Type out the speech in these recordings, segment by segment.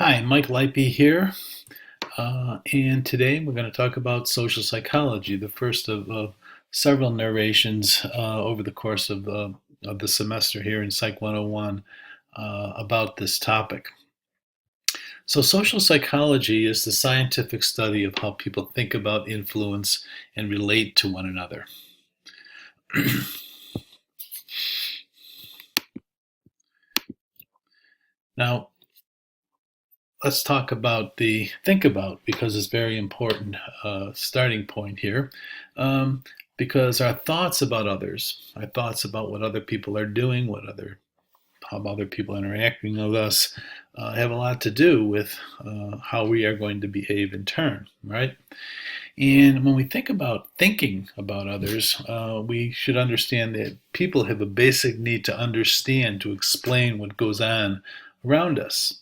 Hi, Mike Lipey here, and today we're going to talk about social psychology, the first of several narrations over the course of the semester here in Psych 101 about this topic. So, social psychology is the scientific study of how people think about, influence, and relate to one another. Now, let's talk about the think about because it's very important starting point here. Because our thoughts about others, our thoughts about what other people are doing, how other people are interacting with us, have a lot to do with how we are going to behave in turn, right? And when we think about thinking about others, we should understand that people have a basic need to understand, to explain what goes on around us.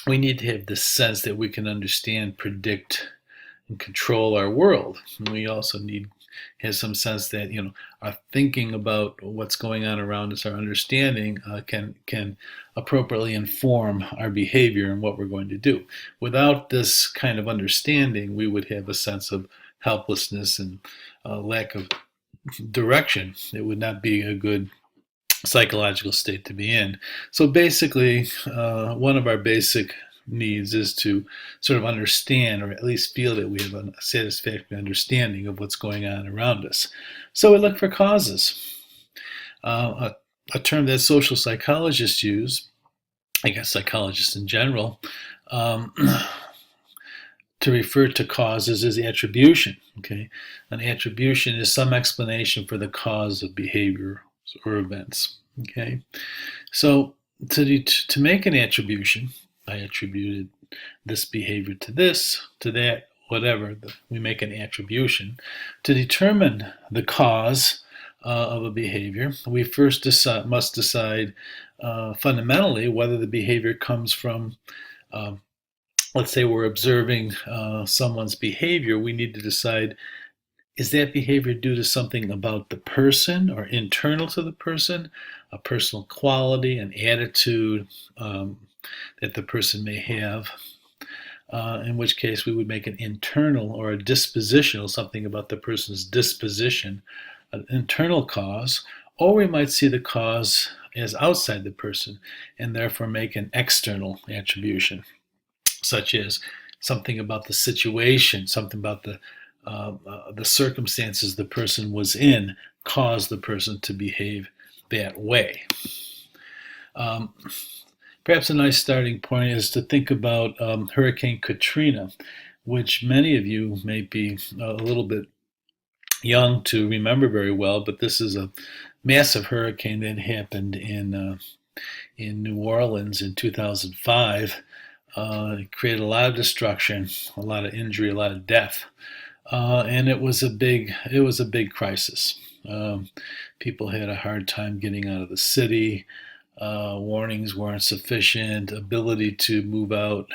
We need to have this sense that we can understand, predict, and control our world. And we also need have some sense that our thinking about what's going on around us, our understanding can appropriately inform our behavior and what we're going to do. Without this kind of understanding, we would have a sense of helplessness and lack of direction. It would not be a good psychological state to be in. So basically, one of our basic needs is to sort of understand, or at least feel that we have a satisfactory understanding of what's going on around us. So we look for causes. A term that social psychologists use, I guess psychologists in general, to refer to causes is attribution. Okay, an attribution is some explanation for the cause of behavior or events. Okay, so to make an attribution, I attributed this behavior to this, to that, whatever. We make an attribution. To determine the cause of a behavior, we first must decide fundamentally whether the behavior comes from, let's say we're observing someone's behavior. We need to decide, is that behavior due to something about the person or internal to the person, a personal quality, an attitude that the person may have, in which case we would make an internal or a dispositional, something about the person's disposition, an internal cause, or we might see the cause as outside the person and therefore make an external attribution, such as something about the situation, something about the circumstances the person was in caused the person to behave that way. Perhaps a nice starting point is to think about Hurricane Katrina, which many of you may be a little bit young to remember very well, but this is a massive hurricane that happened in New Orleans in 2005. It created a lot of destruction, a lot of injury, a lot of death. And it was a big crisis. People had a hard time getting out of the city. Warnings weren't sufficient. Ability to move out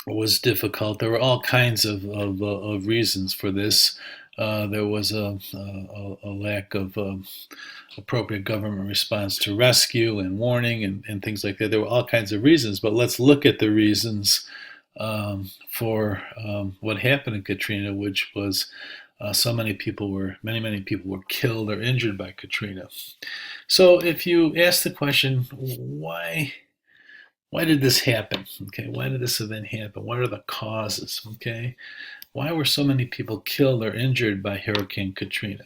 was difficult. There were all kinds of reasons for this. There was a lack of appropriate government response to rescue and warning and things like that. There were all kinds of reasons, but let's look at the reasons for what happened in Katrina, which was many people were killed or injured by Katrina. So if you ask the question, why did this happen? Okay, why did this event happen? What are the causes? Okay, why were so many people killed or injured by Hurricane Katrina?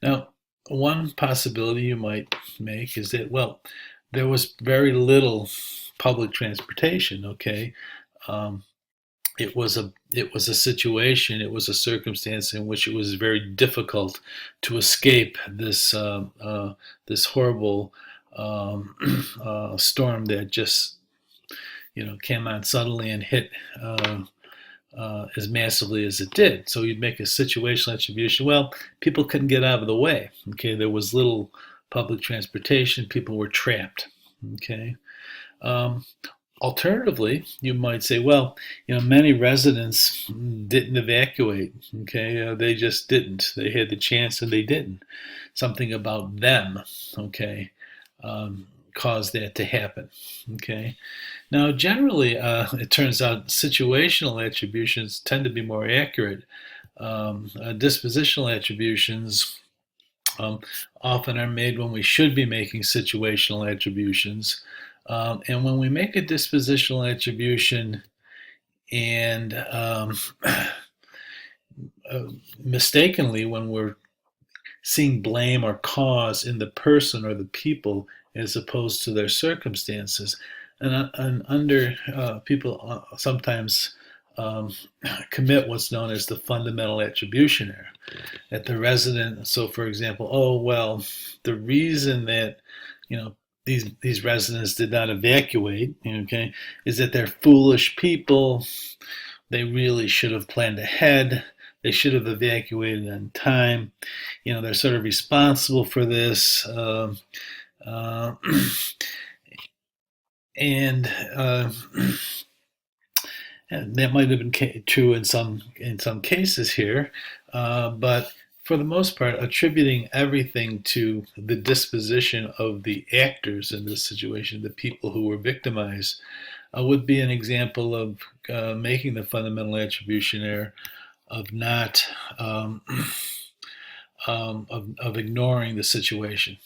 Now, one possibility you might make is that, well, there was very little public transportation. Okay, it was a situation, it was a circumstance in which it was very difficult to escape this horrible storm that just came on suddenly and hit as massively as it did. So you'd make a situational attribution. Well, people couldn't get out of the way. Okay, there was little public transportation. People were trapped. Okay. Alternatively, you might say, well, many residents didn't evacuate. Okay, they just didn't. They had the chance and they didn't. Something about them. Okay, caused that to happen. Okay. Now, generally, it turns out situational attributions tend to be more accurate. Dispositional attributions um, often are made when we should be making situational attributions. And when we make a dispositional attribution and mistakenly, when we're seeing blame or cause in the person or the people as opposed to their circumstances, and under people sometimes commit what's known as the fundamental attribution error. At the resident, so for example, oh well, the reason that these residents did not evacuate, okay, is that they're foolish people. They really should have planned ahead. They should have evacuated on time. They're sort of responsible for this. Uh, and that might have been true in some cases here, but for the most part, attributing everything to the disposition of the actors in this situation, the people who were victimized, would be an example of making the fundamental attribution error of not of ignoring the situation.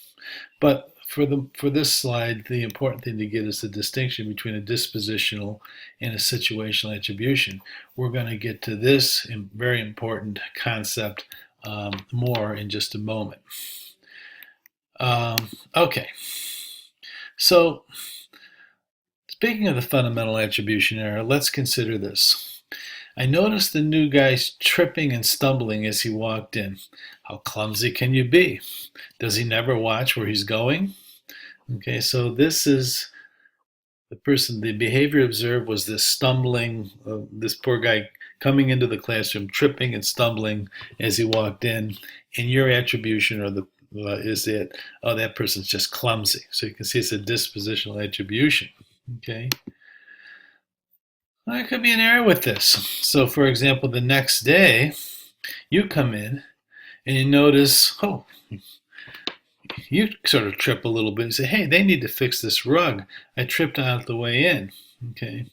But for this slide, the important thing to get is the distinction between a dispositional and a situational attribution. We're going to get to this very important concept more in just a moment. Okay, so speaking of the fundamental attribution error, let's consider this. I noticed the new guy tripping and stumbling as he walked in. How clumsy can you be? Does he never watch where he's going? Okay, so this is the behavior observed was this stumbling, this poor guy coming into the classroom, tripping and stumbling as he walked in, and your attribution is that, oh, that person's just clumsy. So you can see it's a dispositional attribution. Okay. Well, there could be an error with this. So for example, the next day, you come in and you notice, oh, you sort of trip a little bit and say, hey, they need to fix this rug. I tripped out the way in. Okay.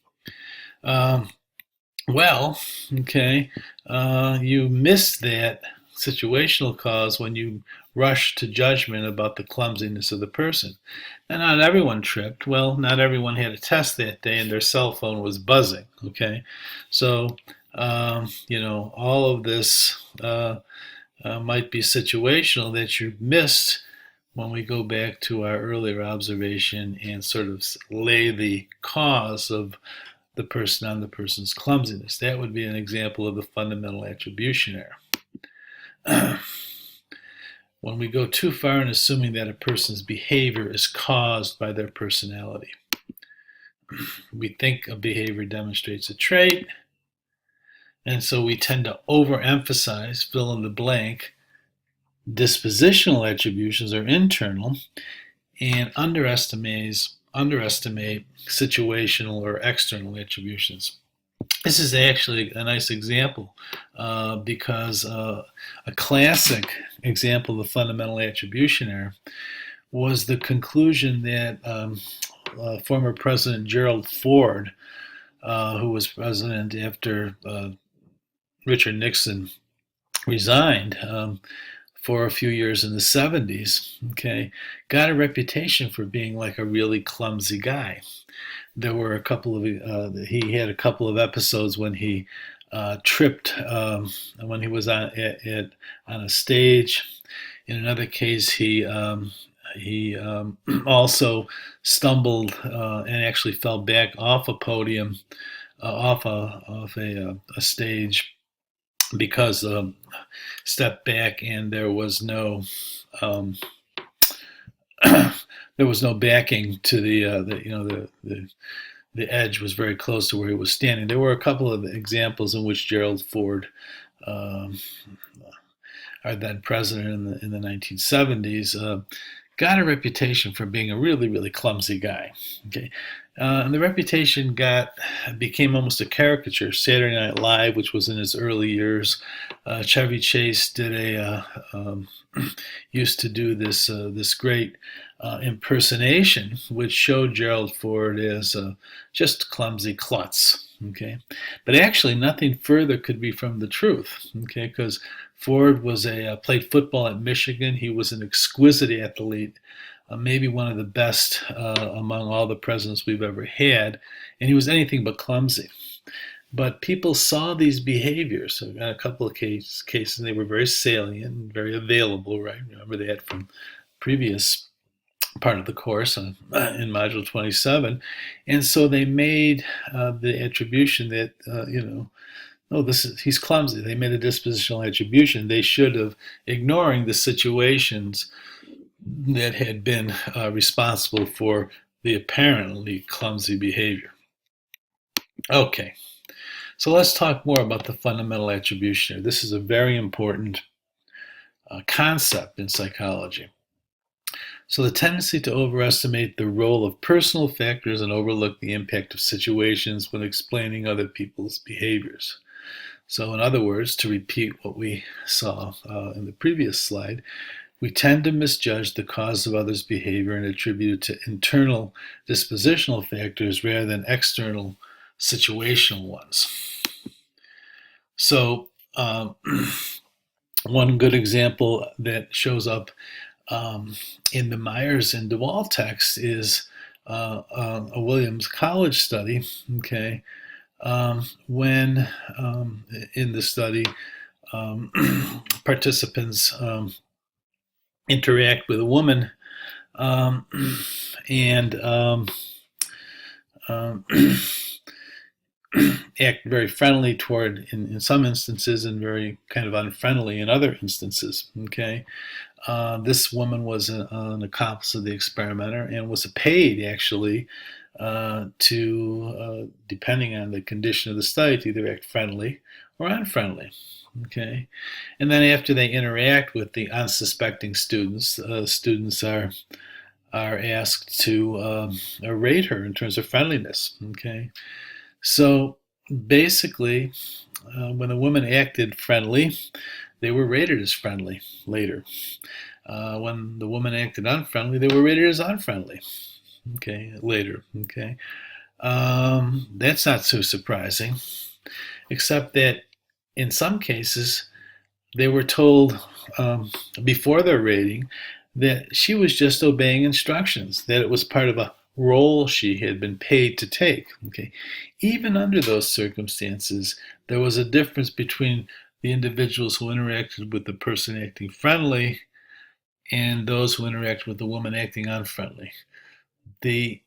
You missed that situational cause when you rushed to judgment about the clumsiness of the person. And not everyone tripped. Well, not everyone had a test that day and their cell phone was buzzing. Okay. So, all of this might be situational that you missed when we go back to our earlier observation and sort of lay the cause of the person on the person's clumsiness. That would be an example of the fundamental attribution error. When we go too far in assuming that a person's behavior is caused by their personality. We think a behavior demonstrates a trait, and so we tend to overemphasize, fill in the blank, dispositional attributions are internal, and underestimate situational or external attributions. This is actually a nice example because a classic example of fundamental attribution error was the conclusion that former President Gerald Ford, who was president after Richard Nixon resigned, for a few years in the 70s, okay, got a reputation for being like a really clumsy guy. There were he had a couple of episodes when he tripped when he was on a stage. In another case, he also stumbled and actually fell back off a podium, off a stage, because stepped back and there was no backing to the edge was very close to where he was standing. There were a couple of examples in which Gerald Ford, our then president in the 1970s, got a reputation for being a really, really clumsy guy. Okay, and the reputation became almost a caricature. Saturday Night Live, which was in its early years, Chevy Chase did used to do this great impersonation, which showed Gerald Ford as just clumsy klutz. Okay, but actually, nothing further could be from the truth. Okay, because Ford was played football at Michigan. He was an exquisite athlete, maybe one of the best among all the presidents we've ever had, and he was anything but clumsy. But people saw these behaviors. So in a couple of cases, they were very salient, very available, right? Remember they had from previous part of the course in Module 27. And so they made the attribution that, oh, he's clumsy. They made a dispositional attribution. They should have, ignoring the situations that had been responsible for the apparently clumsy behavior. Okay, so let's talk more about the fundamental attribution. This is a very important concept in psychology. So the tendency to overestimate the role of personal factors and overlook the impact of situations when explaining other people's behaviors. So in other words, to repeat what we saw in the previous slide, we tend to misjudge the cause of others' behavior and attribute it to internal dispositional factors rather than external situational ones. So one good example that shows up in the Myers and DeWall text is a Williams College study. Okay, when in the study participants interact with a woman and act very friendly toward in some instances and very kind of unfriendly in other instances. Okay, this woman was an accomplice of the experimenter and was paid actually to, depending on the condition of the study, to either act friendly or unfriendly. Okay, and then after they interact with the unsuspecting students, students are asked to rate her in terms of friendliness. Okay, so basically, when a woman acted friendly, they were rated as friendly later. When the woman acted unfriendly, they were rated as unfriendly. Okay, later. Okay, that's not so surprising, except that in some cases they were told before their rating that she was just obeying instructions, that it was part of a role she had been paid to take. Okay, even under those circumstances, there was a difference between the individuals who interacted with the person acting friendly and those who interacted with the woman acting unfriendly. The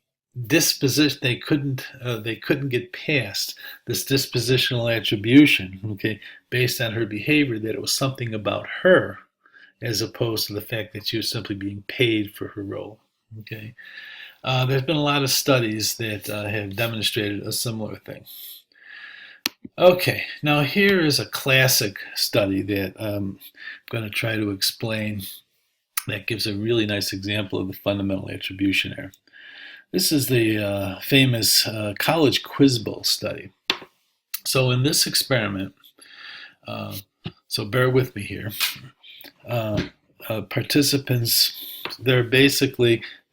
disposition they couldn't get past this dispositional attribution, okay, based on her behavior, that it was something about her as opposed to the fact that she was simply being paid for her role. Okay, there's been a lot of studies that have demonstrated a similar thing. Okay, now here is a classic study that I'm going to try to explain that gives a really nice example of the fundamental attribution error. This is the famous college quiz bowl study. So in this experiment, so bear with me here, participants,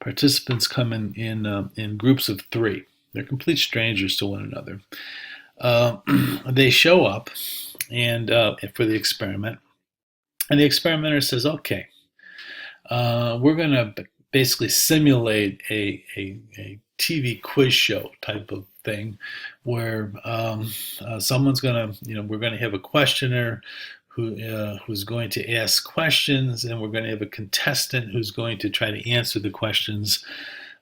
participants come in groups of 3. They're complete strangers to one another. They show up and for the experiment, and the experimenter says, okay, we're going to basically simulate a TV quiz show type of thing where someone's going to, we're going to have a questioner who's going to ask questions, and we're going to have a contestant who's going to try to answer the questions.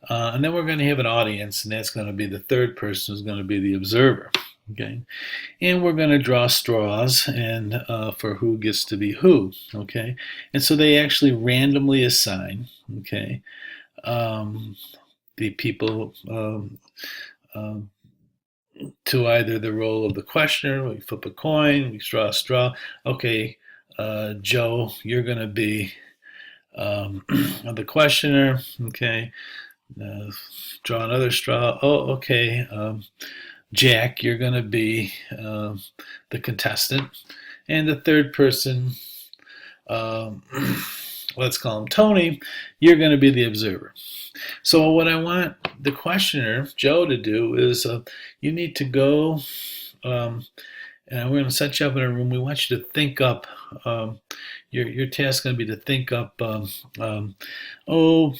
And then we're going to have an audience, and that's going to be the third person who's going to be the observer. Okay, and we're going to draw straws and for who gets to be who. Okay, and so they actually randomly assign, okay, the people to either the role of the questioner. We flip a coin, we draw a straw. Okay, Joe, you're going to be The questioner, okay, draw another straw. Oh, okay, Jack, you're going to be the contestant. And the third person, um, let's call him Tony, you're going to be the observer. So what I want the questioner, Joe, to do is you need to go, and we're going to set you up in a room. We want you to think up. Your task is going to be to think up,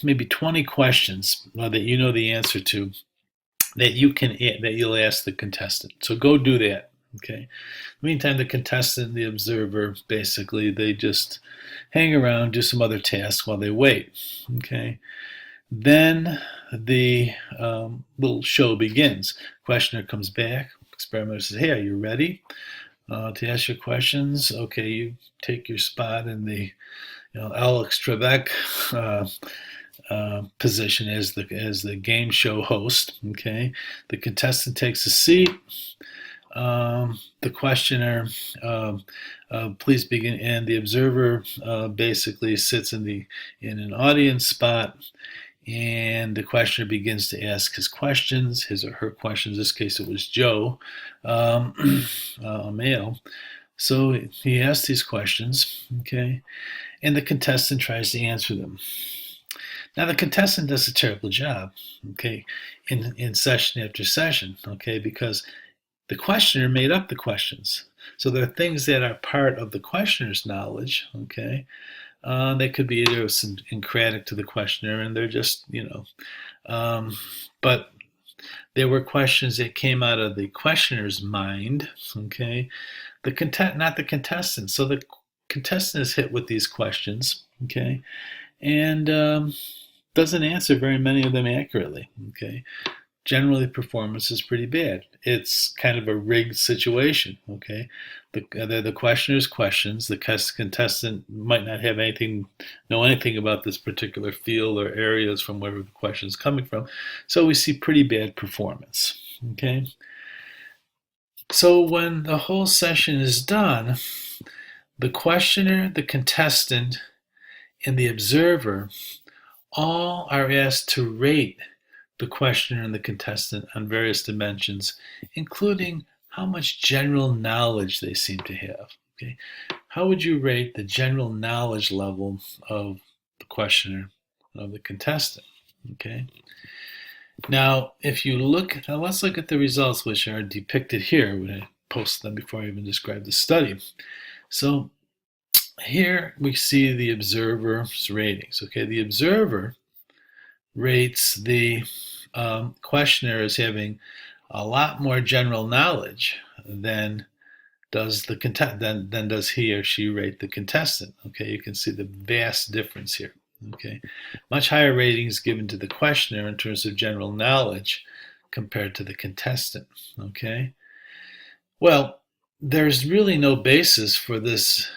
maybe 20 questions that you know the answer to that you'll ask the contestant. So go do that. Okay. Meantime, the contestant, the observer, basically they just hang around, do some other tasks while they wait. Okay. Then the little show begins. Questioner comes back. Experimenter says, "Hey, are you ready to ask your questions?" Okay, you take your spot in the Alex Trebek position as the game show host. Okay, the contestant takes a seat. The questioner, please begin, and the observer basically sits in an audience spot, and the questioner begins to ask his questions, his or her questions. In this case, it was Joe, a male. So he asked these questions, okay, and the contestant tries to answer them. Now the contestant does a terrible job, okay, in session after session, okay, because the questioner made up the questions. So there are things that are part of the questioner's knowledge, okay. They could be idiosyncratic to the questioner, and they're just, but there were questions that came out of the questioner's mind, okay, not the contestant. So the contestant is hit with these questions, okay, and doesn't answer very many of them accurately, okay. Generally, performance is pretty bad. It's kind of a rigged situation, okay? The questioner's questions, the contestant might not know anything about this particular field or areas from wherever the question is coming from. So we see pretty bad performance, okay? So when the whole session is done, the questioner, the contestant, and the observer all are asked to rate the questioner and the contestant on various dimensions, including how much general knowledge they seem to have. Okay, how would you rate the general knowledge level of the questioner and of the contestant? Okay. Now, let's look at the results, which are depicted here. When I posted them before I even described the study. So here we see the observer's ratings. Okay, the observer rates the questioner as having a lot more general knowledge than does he or she rate the contestant. Okay, you can see the vast difference here. Okay, much higher ratings given to the questioner in terms of general knowledge compared to the contestant. Okay, well, there's really no basis for this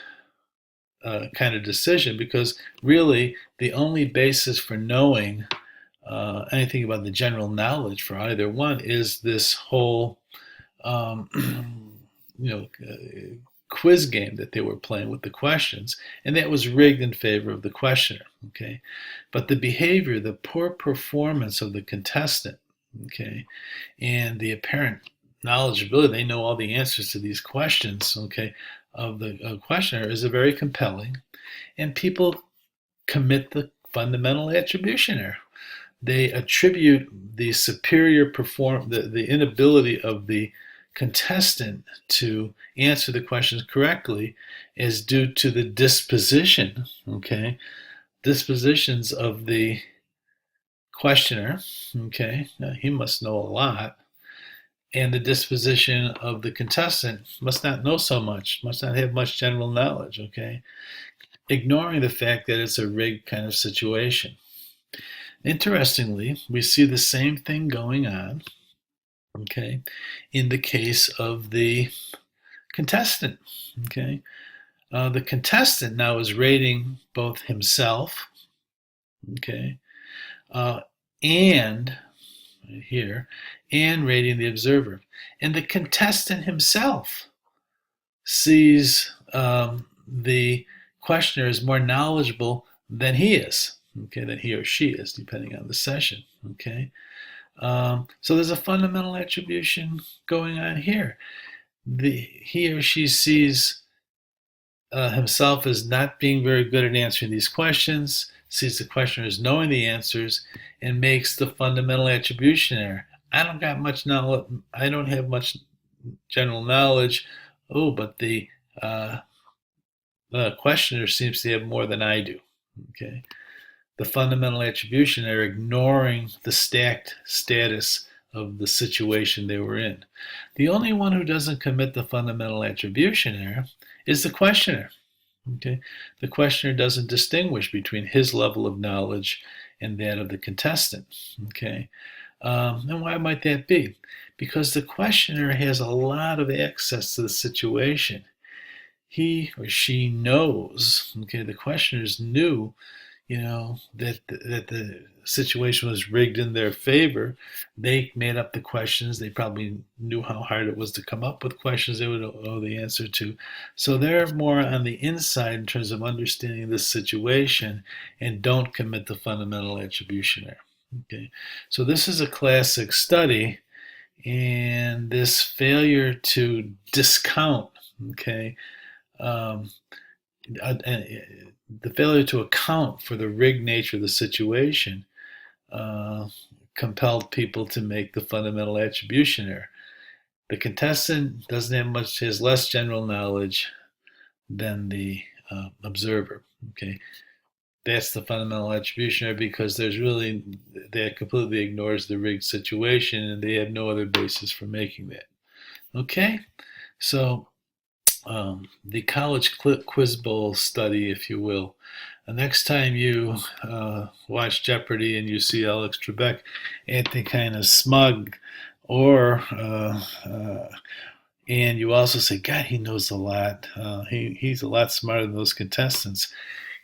kind of decision, because really the only basis for knowing anything about the general knowledge for either one is this whole quiz game that they were playing with the questions, and that was rigged in favor of the questioner. Okay, but the behavior, the poor performance of the contestant, okay, and the apparent knowledgeability, they know all the answers to these questions, okay, of the questioner is a very compelling, and people commit the fundamental attribution error. They attribute the the inability of the contestant to answer the questions correctly is due to the dispositions of the questioner. Okay, now, he must know a lot, and the disposition of the contestant must not know so much, must not have much general knowledge. Okay, ignoring the fact that it's a rigged kind of situation. Interestingly, we see the same thing going on, okay, in the case of the contestant. Okay, the contestant now is rating both himself, okay, and here, and rating the observer. And the contestant himself sees the questioner as more knowledgeable than he is, okay, than he or she is, depending on the session, okay. So there's a fundamental attribution going on here. He or she sees himself as not being very good at answering these questions, sees the questioner as knowing the answers, and makes the fundamental attribution error. I don't got much knowledge. I don't have much general knowledge. Oh, but uh, the questioner seems to have more than I do. Okay, the fundamental attribution error, ignoring the stacked status of the situation they were in. The only one who doesn't commit the fundamental attribution error is the questioner. Okay, the questioner doesn't distinguish between his level of knowledge and that of the contestant. Okay, and why might that be? Because the questioner has a lot of access to the situation. He or she knows. Okay, the questioners knew, that the situation was rigged in their favor. They made up the questions. They probably knew how hard it was to come up with questions they would know the answer to. So they're more on the inside in terms of understanding this situation and don't commit the fundamental attribution error. Okay, so this is a classic study, and this failure to discount, okay, um, the failure to account for the rigged nature of the situation uh, compelled people to make the fundamental attribution error. The contestant doesn't have much, has less general knowledge than the observer. Okay, that's the fundamental attribution error because that completely ignores the rigged situation and they have no other basis for making that. Okay, so the college quiz bowl study, if you will. The next time you watch Jeopardy and you see Alex Trebek acting kind of smug, or and you also say, "God, he knows a lot. He's a lot smarter than those contestants."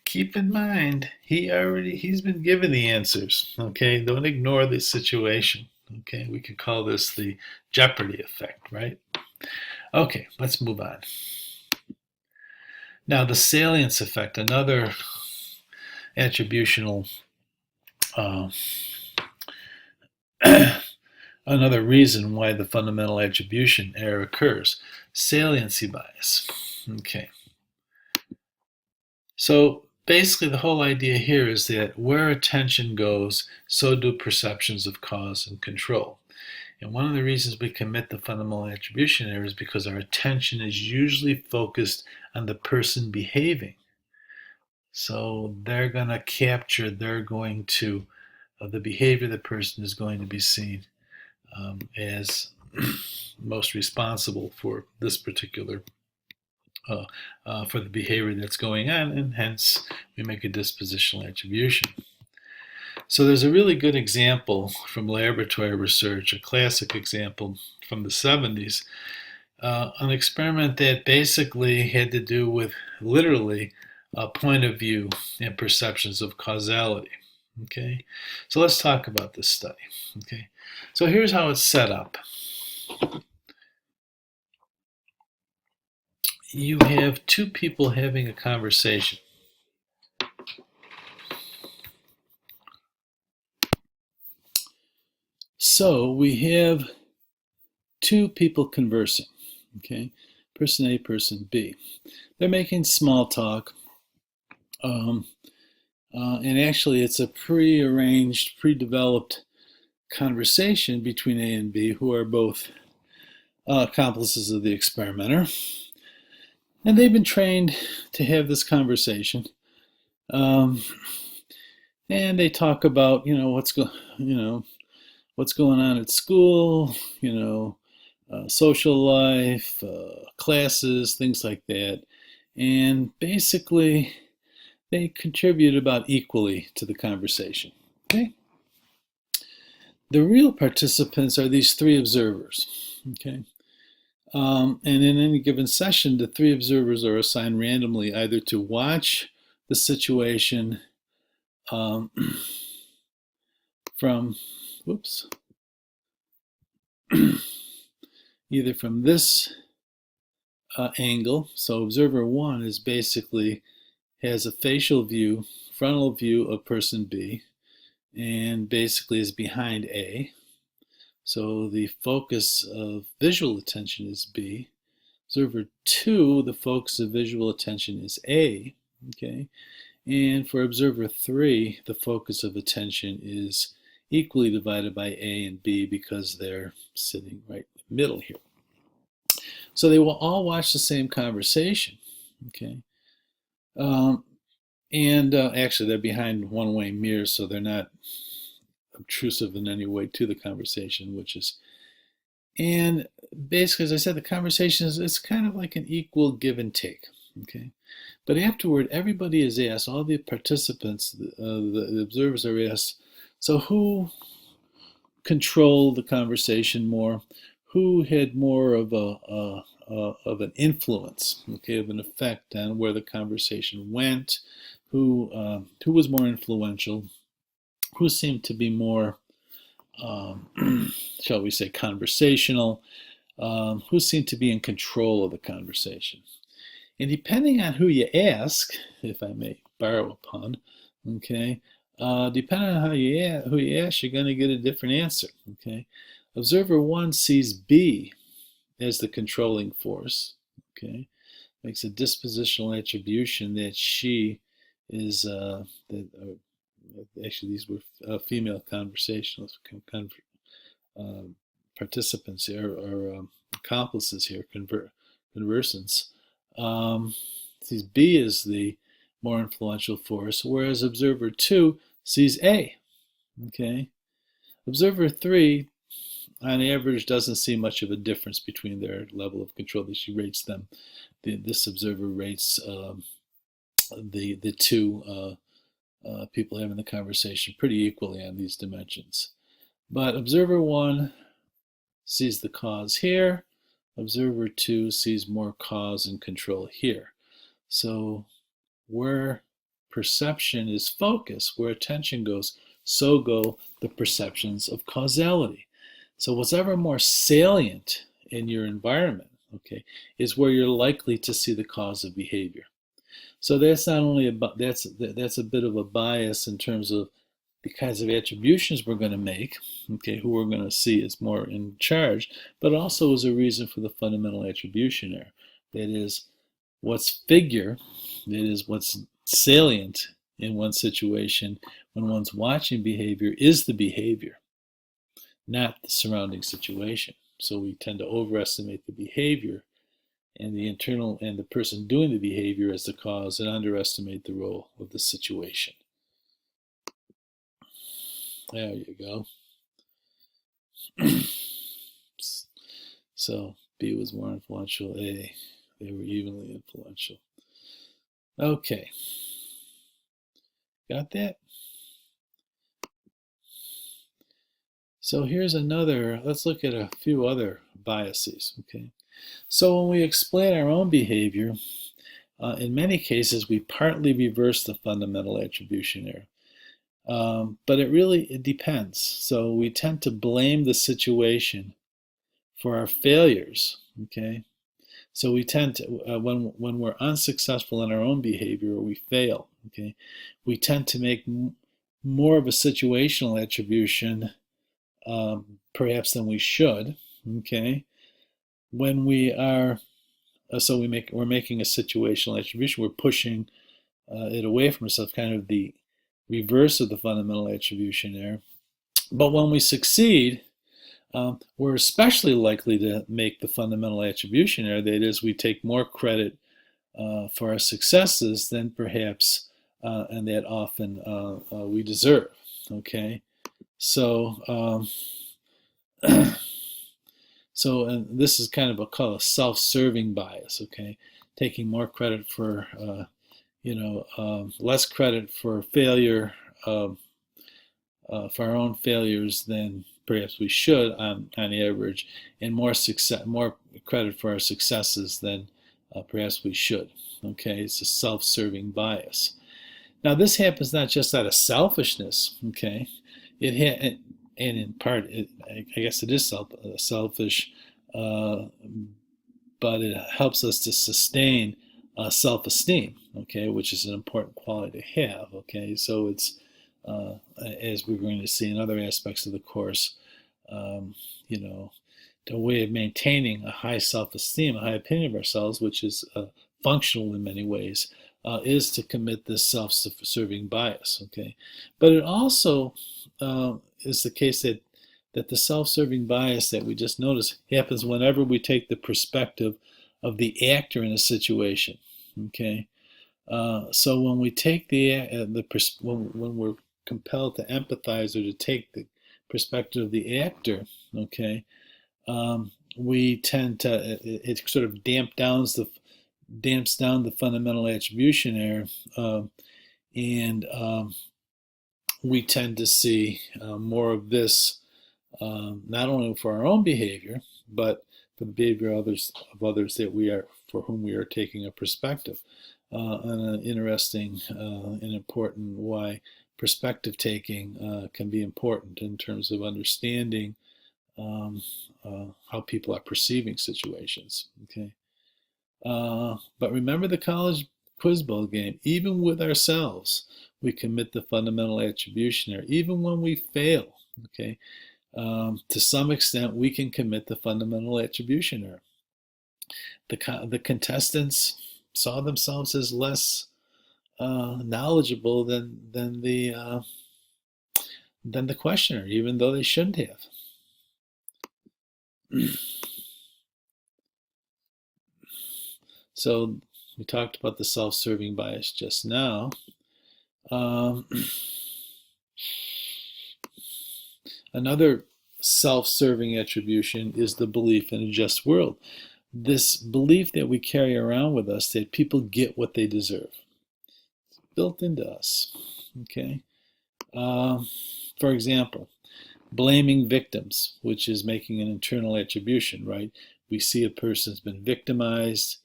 Keep in mind, he's been given the answers. Okay, don't ignore the situation. Okay, we could call this the Jeopardy effect, right? Okay, let's move on. Now, the salience effect, another attributional, uh, another reason why the fundamental attribution error occurs. Saliency bias. Okay. So basically, the whole idea here is that where attention goes, so do perceptions of cause and control. And one of the reasons we commit the fundamental attribution error is because our attention is usually focused on the person behaving. So the behavior of the person is going to be seen as most responsible for this particular, for the behavior that's going on, and hence we make a dispositional attribution. So there's a really good example from laboratory research, a classic example from the 70s, an experiment that basically had to do with literally a point of view and perceptions of causality. Okay, so let's talk about this study. Okay, so here's how it's set up. You have two people having a conversation. So we have two people conversing, okay? Person A, person B. They're making small talk. And actually, it's a pre-arranged, pre-developed conversation between A and B, who are both accomplices of the experimenter. And they've been trained to have this conversation. And they talk about, what's going on at school, social life, classes, things like that. And basically, they contribute about equally to the conversation. Okay? The real participants are these three observers. Okay? And in any given session, the three observers are assigned randomly either to watch the situation from, either from this angle. So observer one is basically has a facial view, frontal view of person B, and basically is behind A. So the focus of visual attention is B. Observer 2, the focus of visual attention is A. Okay, and for observer 3, the focus of attention is equally divided by A and B because they're sitting right in the middle here. So they will all watch the same conversation. Okay, actually they're behind one-way mirrors, so they're not obtrusive in any way to the conversation, and basically, as I said, the conversation is kind of like an equal give and take. Okay, but afterward, everybody is asked, all the participants, the observers are asked, so who controlled the conversation more? Who had more of an influence, okay, of an effect on where the conversation went? Who was more influential? Who seemed to be more, shall we say, conversational? Who seemed to be in control of the conversation? And depending on who you ask, if I may borrow a pun, okay, depending on who you ask, you're going to get a different answer. Okay, observer 1 sees B as the controlling force. Okay, makes a dispositional attribution that she is actually these were female conversationalists, participants here, or accomplices here, conversants. Sees B as the more influential force, whereas observer 2 sees A. Okay, observer 3, on average, doesn't see much of a difference between their level of control. That she rates them. This observer rates the two people having the conversation pretty equally on these dimensions. But observer 1 sees the cause here. Observer 2 sees more cause and control here. So where perception is focused, where attention goes, so go the perceptions of causality. So what's ever more salient in your environment, okay, is where you're likely to see the cause of behavior. So that's not only about, that's a bit of a bias in terms of the kinds of attributions we're going to make, okay, who we're going to see as more in charge, but also is a reason for the fundamental attribution error. That is, what's figure, that is, what's salient in one situation when one's watching behavior is the behavior, not the surrounding situation. So we tend to overestimate the behavior and the internal and the person doing the behavior as the cause, and underestimate the role of the situation. There you go. So B was more influential, A, they were evenly influential. Okay, got that? So here's another, let's look at a few other biases, okay? So when we explain our own behavior, in many cases we partly reverse the fundamental attribution error. But it depends. So we tend to blame the situation for our failures, okay? So we tend to, when we're unsuccessful in our own behavior or we fail, okay, we tend to make more of a situational attribution perhaps than we should, okay? When we are, we're making a situational attribution, we're pushing it away from ourselves, kind of the reverse of the fundamental attribution error. But when we succeed, we're especially likely to make the fundamental attribution error. That is, we take more credit for our successes than perhaps, and that often we deserve. Okay, so and this is kind of called a self-serving bias. Okay, taking more credit for less credit for failure, for our own failures than perhaps we should on average, and more credit for our successes than perhaps we should. Okay, it's a self-serving bias. Now this happens not just out of selfishness. Okay, and in part, I guess it is selfish, but it helps us to sustain self-esteem, okay, which is an important quality to have, okay. So it's, as we're going to see in other aspects of the course, um, you know, a way of maintaining a high self-esteem, a high opinion of ourselves, which is functional in many ways, is to commit this self-serving bias. Okay, but it also is the case that the self-serving bias that we just noticed happens whenever we take the perspective of the actor in a situation. Okay, so when we take when we're compelled to empathize or to take the perspective of the actor, okay, we tend to it sort of damps down the fundamental attribution error, and we tend to see more of this, not only for our own behavior, but for the behavior of others that we are for whom we are taking a perspective. And an interesting and important why perspective taking can be important in terms of understanding how people are perceiving situations. Okay, but remember the college quiz bowl game. Even with ourselves, we commit the fundamental attribution error. Even when we fail, okay, to some extent, we can commit the fundamental attribution error. The contestants saw themselves as less knowledgeable than the questioner, even though they shouldn't have. So we talked about the self-serving bias just now. Another self-serving attribution is the belief in a just world. This belief that we carry around with us that people get what they deserve. It's built into us. Okay. For example, blaming victims, which is making an internal attribution, right? We see a person's been victimized.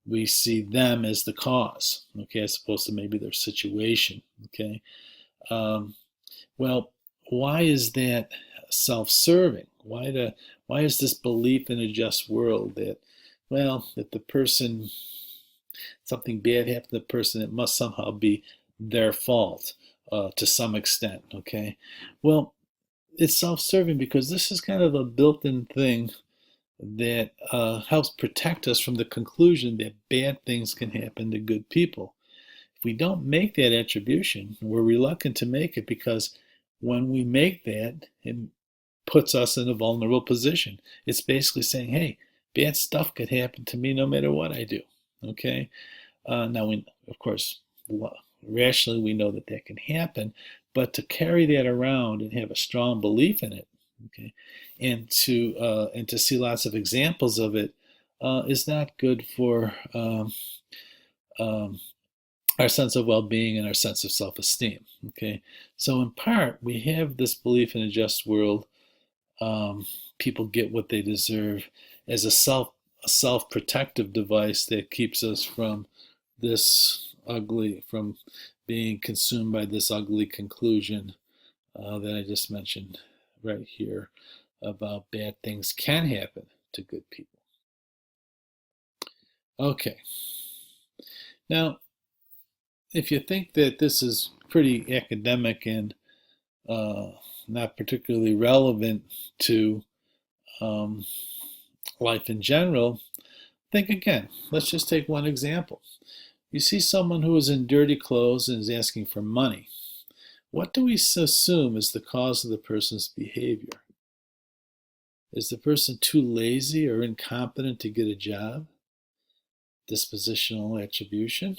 We see them as the cause, okay, as opposed to maybe their situation, okay. Well, why is that self-serving? Why is this belief in a just world that, well, that the person, something bad happened to the person, it must somehow be their fault to some extent, okay? Well, it's self-serving because this is kind of a built-in thing that helps protect us from the conclusion that bad things can happen to good people. If we don't make that attribution, we're reluctant to make it because when we make that, it puts us in a vulnerable position. It's basically saying, hey, bad stuff could happen to me no matter what I do. Okay? Now, of course, rationally we know that that can happen, but to carry that around and have a strong belief in it, okay, and to see lots of examples of it is not good for our sense of well-being and our sense of self-esteem. Okay, so in part we have this belief in a just world. People get what they deserve as a self-protective device that keeps us from from being consumed by this ugly conclusion that I just mentioned right here about bad things can happen to good people. Okay. Now, if you think that this is pretty academic and not particularly relevant to life in general, think again. Let's just take one example. You see someone who is in dirty clothes and is asking for money. What do we assume is the cause of the person's behavior? Is the person too lazy or incompetent to get a job? Dispositional attribution?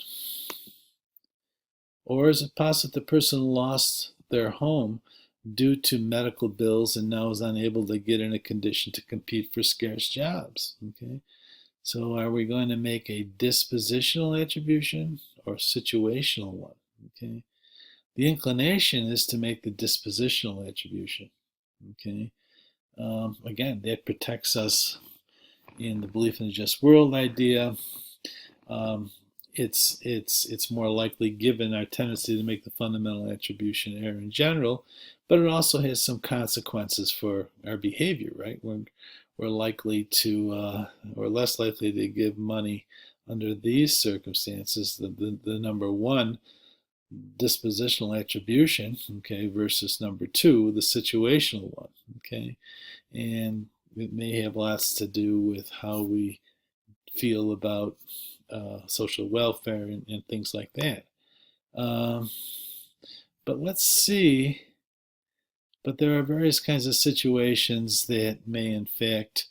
Or is it possible the person lost their home due to medical bills and now is unable to get in a condition to compete for scarce jobs? Okay, so are we going to make a dispositional attribution or situational one? Okay, the inclination is to make the dispositional attribution. Okay, again, that protects us in the belief in the just world idea. It's more likely given our tendency to make the fundamental attribution error in general, but it also has some consequences for our behavior, right? We're we're likely to, or less likely to give money under these circumstances. The number one, dispositional attribution, okay, versus number two, the situational one, okay, and it may have lots to do with how we feel about social welfare and things like that. But let's see. But there are various kinds of situations that may, in fact,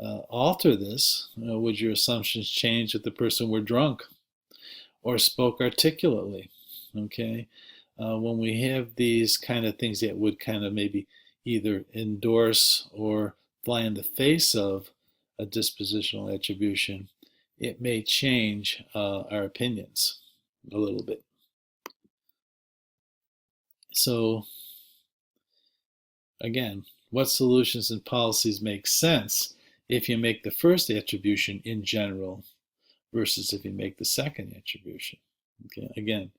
alter this. Would your assumptions change if the person were drunk or spoke articulately? Okay. When we have these kind of things that would kind of maybe either endorse or fly in the face of a dispositional attribution, it may change our opinions a little bit. So, again, what solutions and policies make sense if you make the first attribution in general versus if you make the second attribution? Okay, again,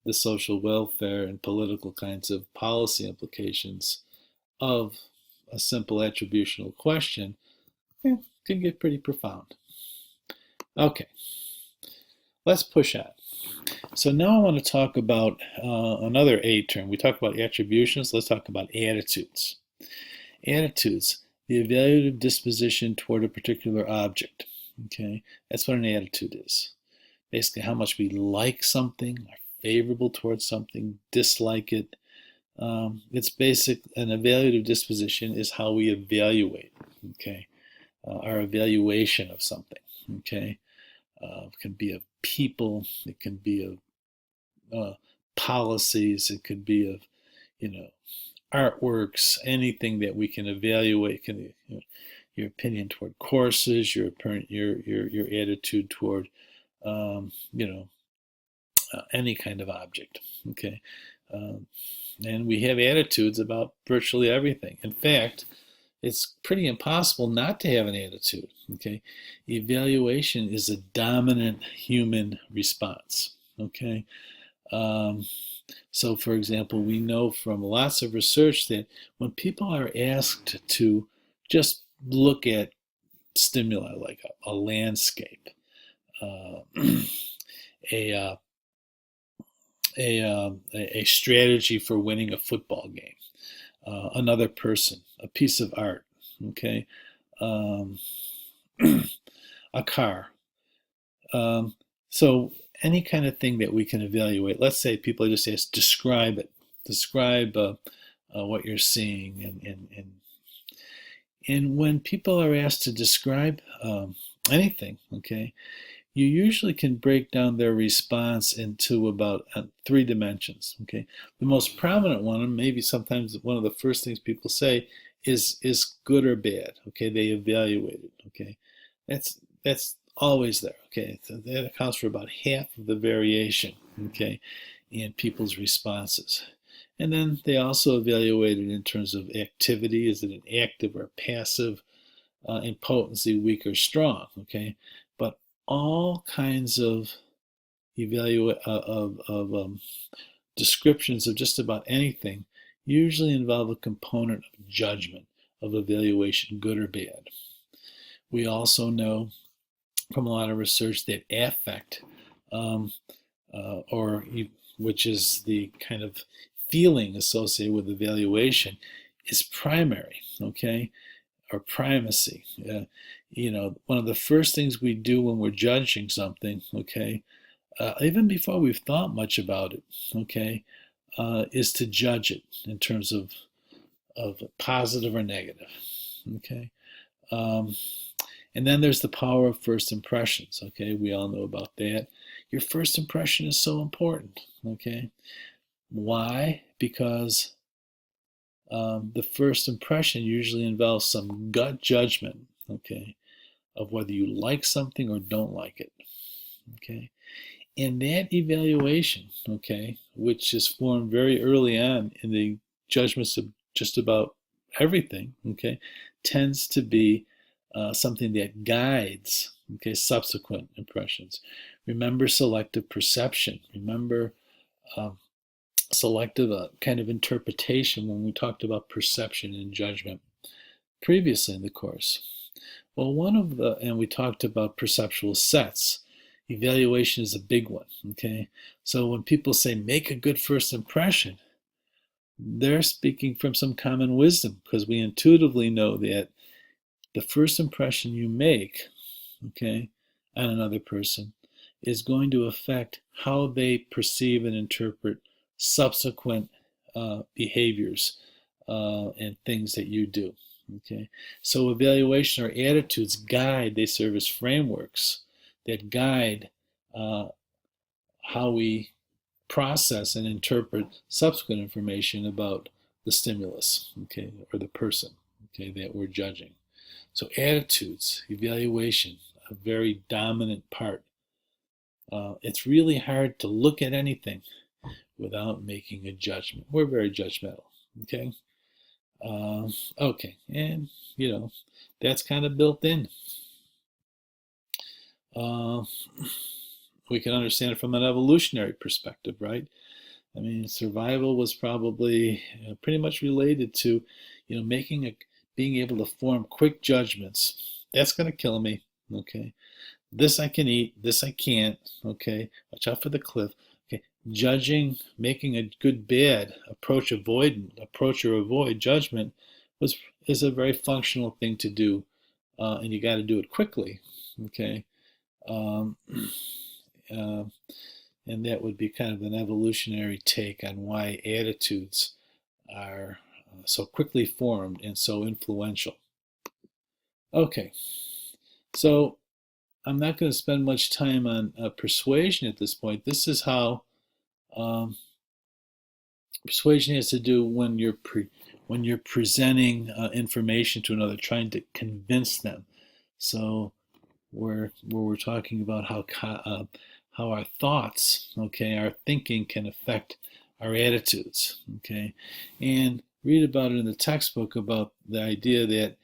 the social welfare and political kinds of policy implications of a simple attributional question can get pretty profound. Okay, let's push on. So now I want to talk about another A term. We talked about attributions. Let's talk about attitudes. Attitudes, the evaluative disposition toward a particular object. Okay, that's what an attitude is. Basically, how much we like something, are favorable towards something, dislike it. It's basic. An evaluative disposition is how we evaluate. Okay, our evaluation of something. Okay, it can be of people. It can be of policies. It could be of, artworks. Anything that we can evaluate. Can your opinion toward courses, your attitude toward, any kind of object. Okay, and we have attitudes about virtually everything. In fact, it's pretty impossible not to have an attitude. Okay, evaluation is a dominant human response. Okay, so for example, we know from lots of research that when people are asked to just look at stimuli like a landscape, a strategy for winning a football game, another person, a piece of art, okay, a car. So any kind of thing that we can evaluate. Let's say people are just asked, describe it, describe what you're seeing, and when people are asked to describe anything, okay, you usually can break down their response into about 3 dimensions. Okay, the most prominent one, and maybe sometimes one of the first things people say, is good or bad. Okay, they evaluate it. Okay, that's always there. Okay, so that accounts for about half of the variation. Okay, in people's responses. And then they also evaluate it in terms of activity. Is it an active or passive? In potency, weak or strong. Okay, but all kinds of descriptions of just about anything usually involve a component of judgment, of evaluation, good or bad. We also know from a lot of research that affect, which is the kind of feeling associated with evaluation, is primary. Okay, or primacy. One of the first things we do when we're judging something, okay, even before we've thought much about it, okay, is to judge it in terms of positive or negative, okay. And then there's the power of first impressions, okay. We all know about that. Your first impression is so important, okay. Why? Because the first impression usually involves some gut judgment, okay, of whether you like something or don't like it, okay. And that evaluation, okay, which is formed very early on in the judgments of just about everything, okay, tends to be something that guides, okay, subsequent impressions. Remember selective perception. Remember selective kind of interpretation when we talked about perception and judgment. previously in the course. Well, and we talked about perceptual sets. Evaluation is a big one, okay? So when people say make a good first impression, they're speaking from some common wisdom because we intuitively know that the first impression you make, okay, on another person is going to affect how they perceive and interpret subsequent behaviors and things that you do. Okay, so evaluation or attitudes they serve as frameworks that guide uh, how we process and interpret subsequent information about the stimulus, okay, or the person, okay, that we're judging. So attitudes, evaluation, a very dominant part. It's really hard to look at anything without making a judgment. We're very judgmental, okay? Okay, and that's kind of built in. Uh, we can understand it from an evolutionary perspective, right? I mean, survival was probably pretty much related to, being able to form quick judgments. That's going to kill me. Okay, this I can eat. This I can't. Okay, watch out for the cliff. Okay, judging, making a good bad approach, approach or avoid judgment was is a very functional thing to do, and you got to do it quickly. Okay. Um, uh, and that would be kind of an evolutionary take on why attitudes are so quickly formed and so influential. Okay, so I'm not going to spend much time on persuasion at this point. This is how um, persuasion has to do when you're presenting information to another, trying to convince them. So where we're talking about how our thoughts, okay, our thinking can affect our attitudes, okay, and read about it in the textbook about the idea that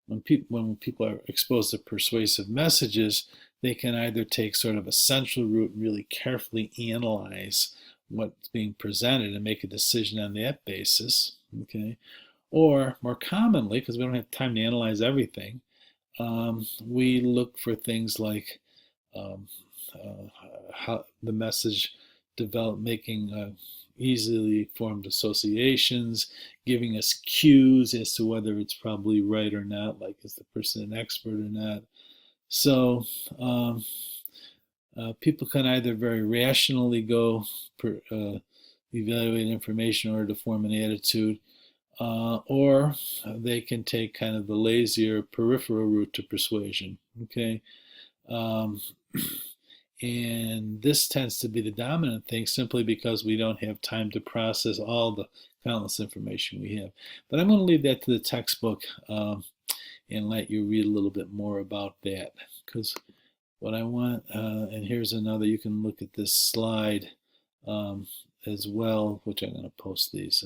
when people are exposed to persuasive messages, they can either take sort of a central route and really carefully analyze what's being presented and make a decision on that basis, okay, or more commonly, because we don't have time to analyze everything, we look for things like um, how the message making easily formed associations, giving us cues as to whether it's probably right or not, like is the person an expert or not. So um, people can either very rationally evaluate information in order to form an attitude, or they can take kind of the lazier peripheral route to persuasion. Okay, um, and this tends to be the dominant thing simply because we don't have time to process all the countless information we have. But I'm going to leave that to the textbook and let you read a little bit more about that, because what I want, and here's another, you can look at this slide as well, which I'm going to post these,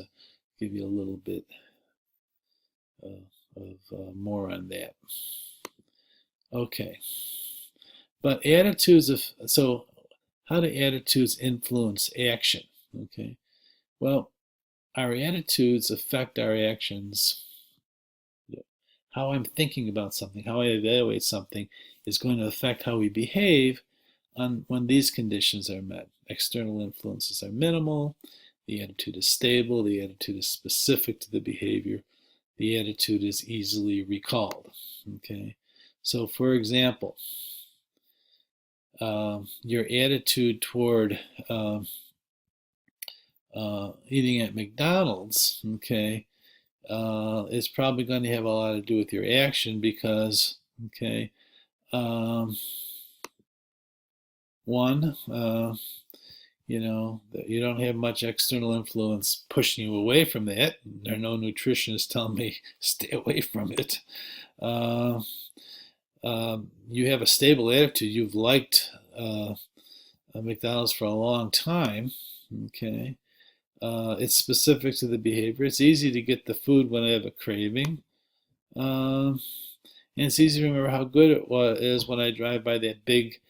give you a little bit of more on that. Okay. But so how do attitudes influence action? Okay. Well, our attitudes affect our actions. How I'm thinking about something, how I evaluate something is going to affect how we behave when these conditions are met. External influences are minimal, the attitude is stable, the attitude is specific to the behavior, the attitude is easily recalled. Okay. So for example, your attitude toward eating at McDonald's, okay, is probably going to have a lot to do with your action because, okay, one, you don't have much external influence pushing you away from that. There are no nutritionists telling me stay away from it. Uh, you have a stable attitude. You've liked McDonald's for a long time. Okay. It's specific to the behavior. It's easy to get the food when I have a craving. And it's easy to remember how good is when I drive by that big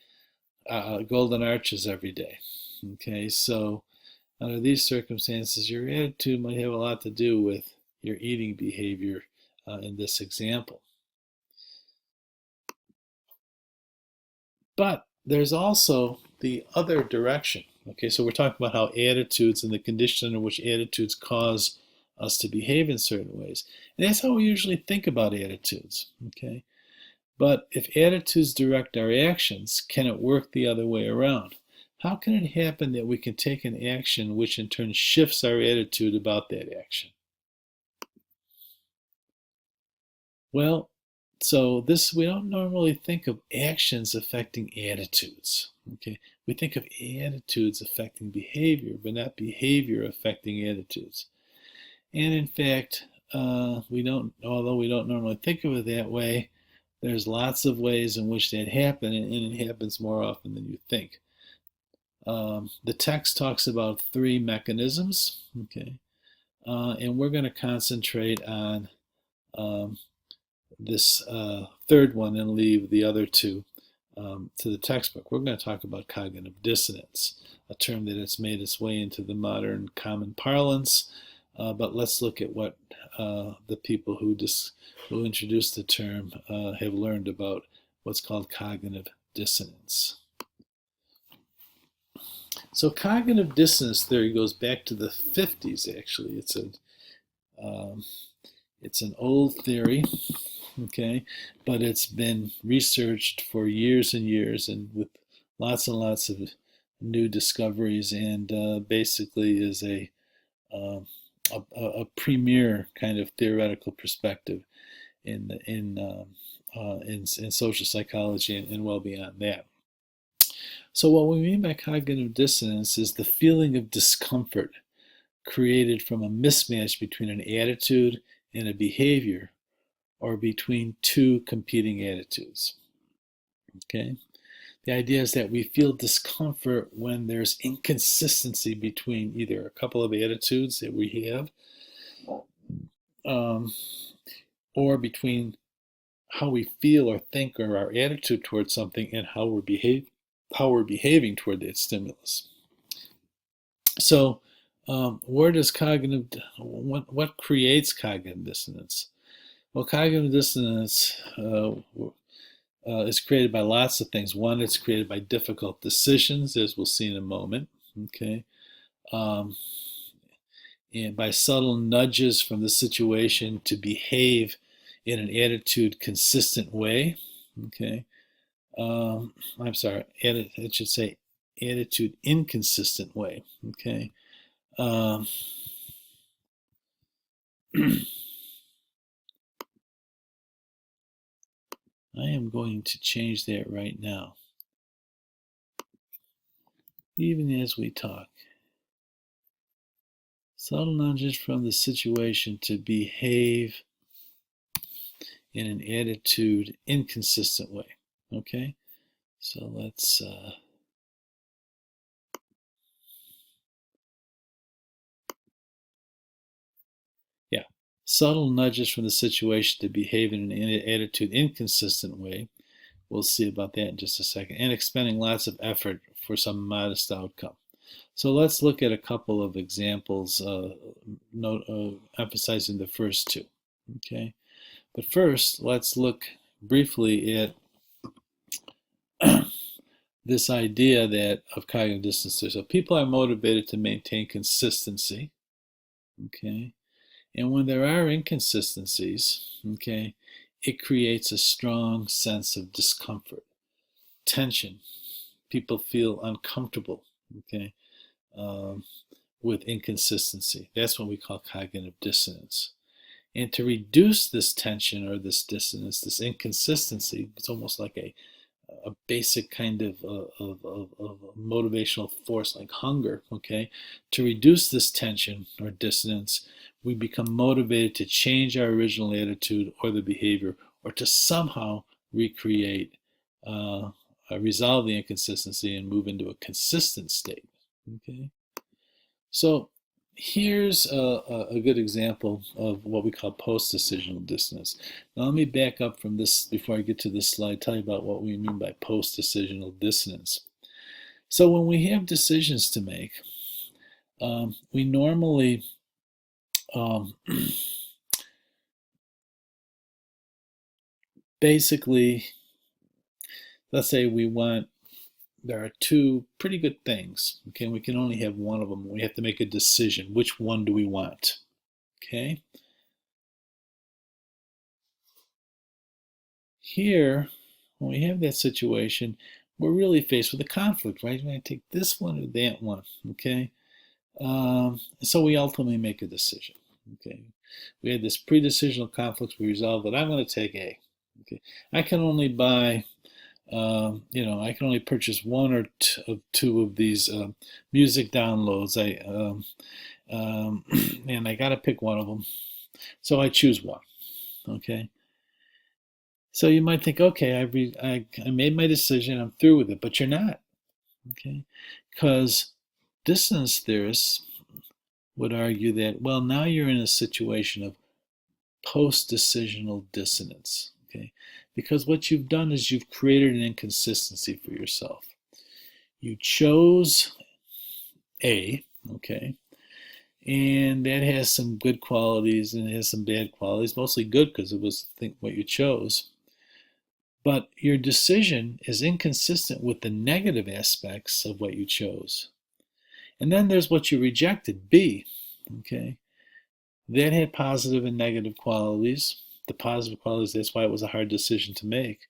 Golden Arches every day. Okay, so under these circumstances, your attitude might have a lot to do with your eating behavior in this example. But there's also the other direction. Okay, so we're talking about how attitudes and the condition under which attitudes cause us to behave in certain ways. And that's how we usually think about attitudes. Okay, but if attitudes direct our actions, can it work the other way around? How can it happen that we can take an action which in turn shifts our attitude about that action? Well, so this we don't normally think of actions affecting attitudes. Okay, we think of attitudes affecting behavior, but not behavior affecting attitudes. And in fact, we don't. Although we don't normally think of it that way, there's lots of ways in which that happens, and it happens more often than you think. The text talks about three mechanisms. Okay, and we're going to concentrate on um, this third one and leave the other two to the textbook. We're going to talk about cognitive dissonance, a term that has made its way into the modern common parlance. But let's look at what the people who introduced the term have learned about what's called cognitive dissonance. So cognitive dissonance theory goes back to the 50s. Actually, it's an old theory. Okay, but it's been researched for years and years, and with lots and lots of new discoveries, and basically is um, a premier kind of theoretical perspective in social psychology and well beyond that. So what we mean by cognitive dissonance is the feeling of discomfort created from a mismatch between an attitude and a behavior, or between two competing attitudes. Okay? The idea is that we feel discomfort when there's inconsistency between either a couple of attitudes that we have, um, or between how we feel or think or our attitude towards something and how we're behaving toward that stimulus. So, where does what creates cognitive dissonance? Well, cognitive dissonance is created by lots of things. One, it's created by difficult decisions, as we'll see in a moment. Okay, um, and by subtle nudges from the situation to behave in an attitude consistent way. Okay, I'm sorry, it should say attitude inconsistent way. Okay. Um, I am going to change that right now, even as we talk. Subtle nudges from the situation to behave in an attitude inconsistent way. Okay, so let's yeah, subtle nudges from the situation to behave in an attitude inconsistent way. We'll see about that in just a second. And expending lots of effort for some modest outcome. So let's look at a couple of examples, emphasizing the first two. Okay, but first let's look briefly at this idea that of cognitive dissonance. So people are motivated to maintain consistency. Okay, and when there are inconsistencies, okay, it creates a strong sense of discomfort, tension. People feel uncomfortable. Okay, um, with inconsistency. That's what we call cognitive dissonance. And to reduce this tension or this dissonance, this inconsistency, it's almost like a basic kind of motivational force like hunger. Okay, to reduce this tension or dissonance, we become motivated to change our original attitude or the behavior, or to somehow recreate, resolve the inconsistency and move into a consistent state. Okay, so here's a good example of what we call post-decisional dissonance. Now let me back up from this before I get to this slide, tell you about what we mean by post-decisional dissonance. So when we have decisions to make, we normally basically, let's say there are two pretty good things. Okay, we can only have one of them. We have to make a decision. Which one do we want? Okay. Here, when we have that situation, we're really faced with a conflict, right? We're going to take this one or that one. Okay. So we ultimately make a decision. Okay. We had this pre-decisional conflict. We resolved that I'm going to take A. Okay. I can only buy I can only purchase one or two of these music downloads. And I got to pick one of them, so I choose one. Okay. So you might think, okay, I made my decision, I'm through with it, but you're not. Okay, because dissonance theorists would argue that, well, now you're in a situation of post-decisional dissonance. Okay, because what you've done is you've created an inconsistency for yourself. You chose A, okay, and that has some good qualities and it has some bad qualities, mostly good because it was what you chose. But your decision is inconsistent with the negative aspects of what you chose. And then there's what you rejected, B, okay? That had positive and negative qualities. The positive qualities, that's why it was a hard decision to make.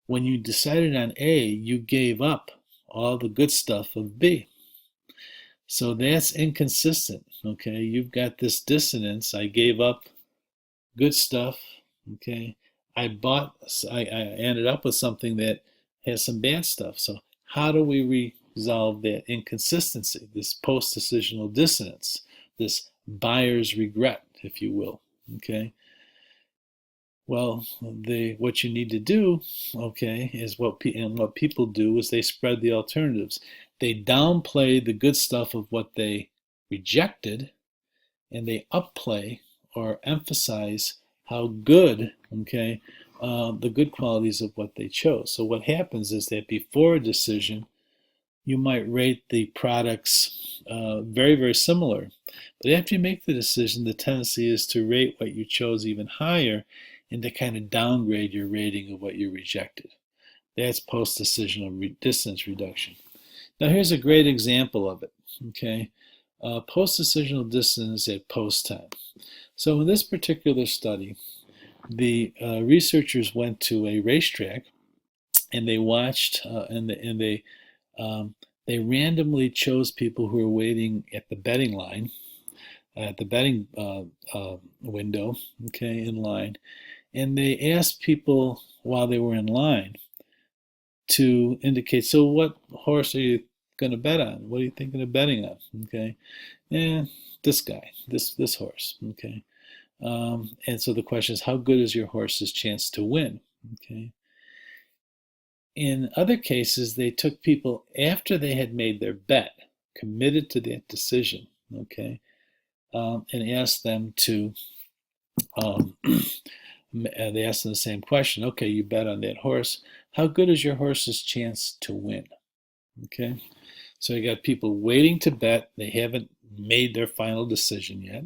When you decided on A, you gave up all the good stuff of B. So that's inconsistent, okay? You've got this dissonance. I gave up good stuff, okay? I ended up with something that has some bad stuff. So how do we resolve that inconsistency, this post-decisional dissonance, this buyer's regret, if you will, okay? Well, what you need to do, okay, is what people do is they spread the alternatives. They downplay the good stuff of what they rejected, and they upplay or emphasize how good, okay, the good qualities of what they chose. So what happens is that before a decision, you might rate the products very, very similar. But after you make the decision, the tendency is to rate what you chose even higher and to kind of downgrade your rating of what you rejected. That's post-decisional distance reduction. Now here's a great example of it, okay? Post-decisional distance at post-time. So in this particular study, the researchers went to a racetrack and they watched and they randomly chose people who were waiting at the betting line, at the betting window, okay, in line, and they asked people while they were in line to indicate, so what horse are you going to bet on? What are you thinking of betting on? Okay, and this guy, this horse, okay. And so the question is, how good is your horse's chance to win? Okay. In other cases, they took people after they had made their bet, committed to that decision, okay, and asked them to, they asked them the same question, okay, you bet on that horse, how good is your horse's chance to win? Okay, so you got people waiting to bet, they haven't made their final decision yet,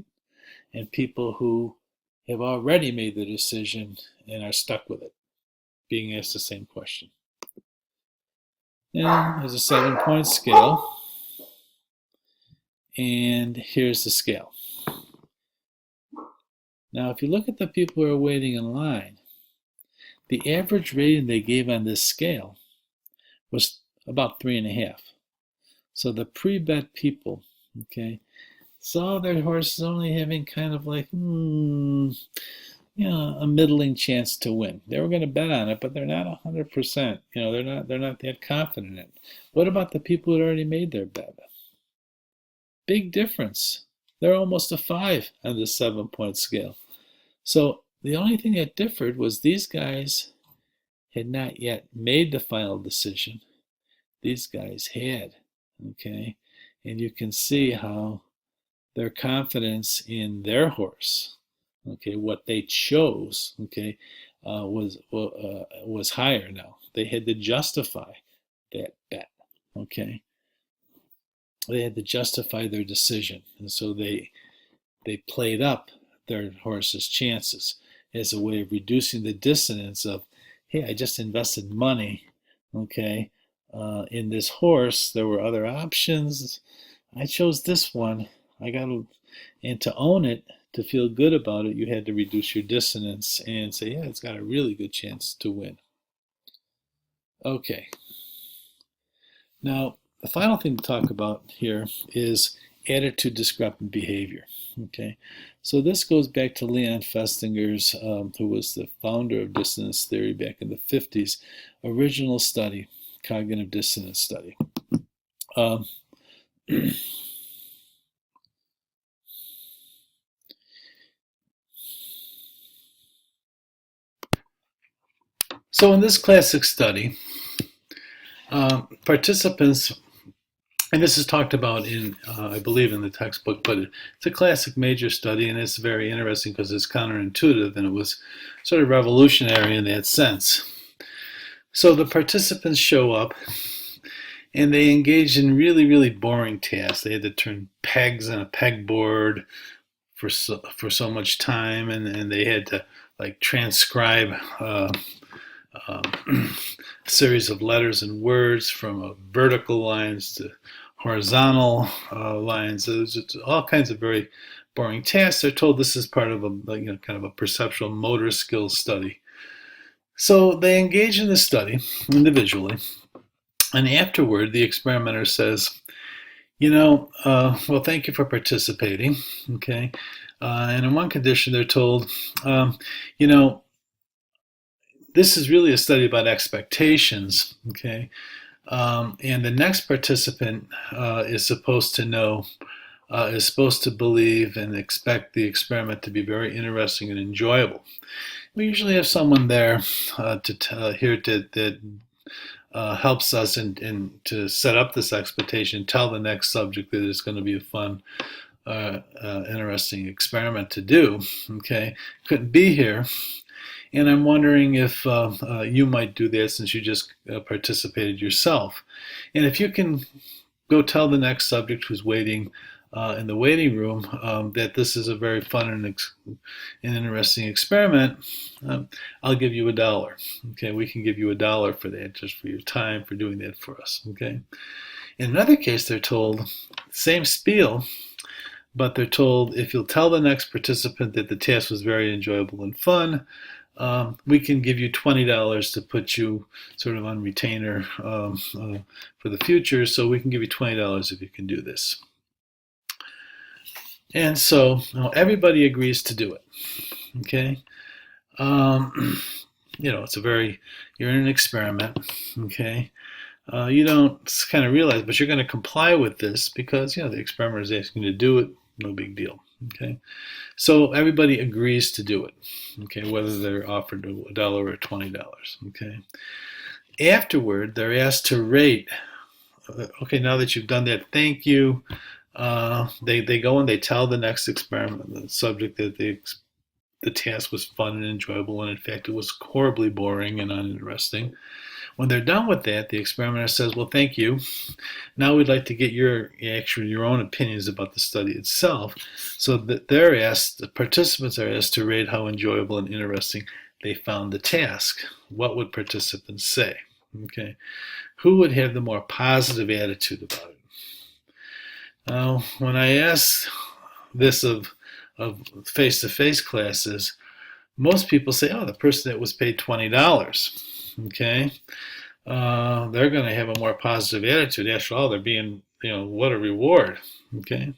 and people who have already made the decision and are stuck with it, being asked the same question. And there's a 7-point scale. And here's the scale. Now, if you look at the people who are waiting in line, the average rating they gave on this scale was about 3.5. So the pre-bet people, okay, saw their horses only having kind of like, a middling chance to win. They were going to bet on it, but they're not 100%. They're not that confident in it. What about the people who had already made their bet? Big difference. They're almost a 5 on the 7-point scale. So the only thing that differed was these guys had not yet made the final decision. These guys had, okay? And you can see how their confidence in their horse, okay, what they chose, okay, was higher now. They had to justify that bet, okay? They had to justify their decision, and so they played up their horse's chances. as a way of reducing the dissonance of, hey, I just invested money, okay, in this horse. There were other options. I chose this one. I got to, and to own it, to feel good about it, you had to reduce your dissonance and say, yeah, it's got a really good chance to win. Okay. Now, the final thing to talk about here is attitude discrepant behavior. Okay, so this goes back to Leon Festinger's, who was the founder of dissonance theory back in the 50s, original study, cognitive dissonance study. Um, so in this classic study, participants, and this is talked about in, I believe, in the textbook, but it's a classic major study, and it's very interesting because it's counterintuitive, and it was sort of revolutionary in that sense. So the participants show up, and they engage in really, really boring tasks. They had to turn pegs on a pegboard for so much time, and they had to like transcribe a series of letters and words from vertical lines to horizontal lines. There's all kinds of very boring tasks. They're told this is part of a kind of a perceptual motor skills study. So they engage in the study individually, and afterward, the experimenter says, well, thank you for participating. Okay, and in one condition, they're told, you know, this is really a study about expectations. Okay, and the next participant is supposed to believe and expect the experiment to be very interesting and enjoyable. We usually have someone there that helps us in to set up this expectation, tell the next subject that it's going to be a fun, interesting experiment to do. Okay, couldn't be here. And I'm wondering if you might do that since you just participated yourself. And if you can go tell the next subject who's waiting in the waiting room that this is a very fun and interesting experiment, I'll give you $1. Okay, we can give you $1 for that, just for your time for doing that for us. Okay. In another case, they're told same spiel, but they're told if you'll tell the next participant that the task was very enjoyable and fun, we can give you $20 to put you sort of on retainer for the future. So we can give you $20 if you can do this. And so everybody agrees to do it. Okay. It's you're in an experiment. Okay. You don't kind of realize, but you're going to comply with this because, the experimenter is asking you to do it. No big deal. Okay. So everybody agrees to do it. Okay. Whether they're offered $1 or $20. Okay. Afterward, they're asked to rate. Okay. Now that you've done that, thank you. They go and they tell the next experiment, the subject, that the task was fun and enjoyable, and in fact it was horribly boring and uninteresting. When they're done with that, the experimenter says, well, thank you. Now we'd like to get your own opinions about the study itself. So that the participants are asked to rate how enjoyable and interesting they found the task. What would participants say? Okay. Who would have the more positive attitude about it? Now, when I ask this of face-to-face classes, most people say, oh, the person that was paid $20. Okay, they're going to have a more positive attitude. After all, they're being, what a reward. Okay,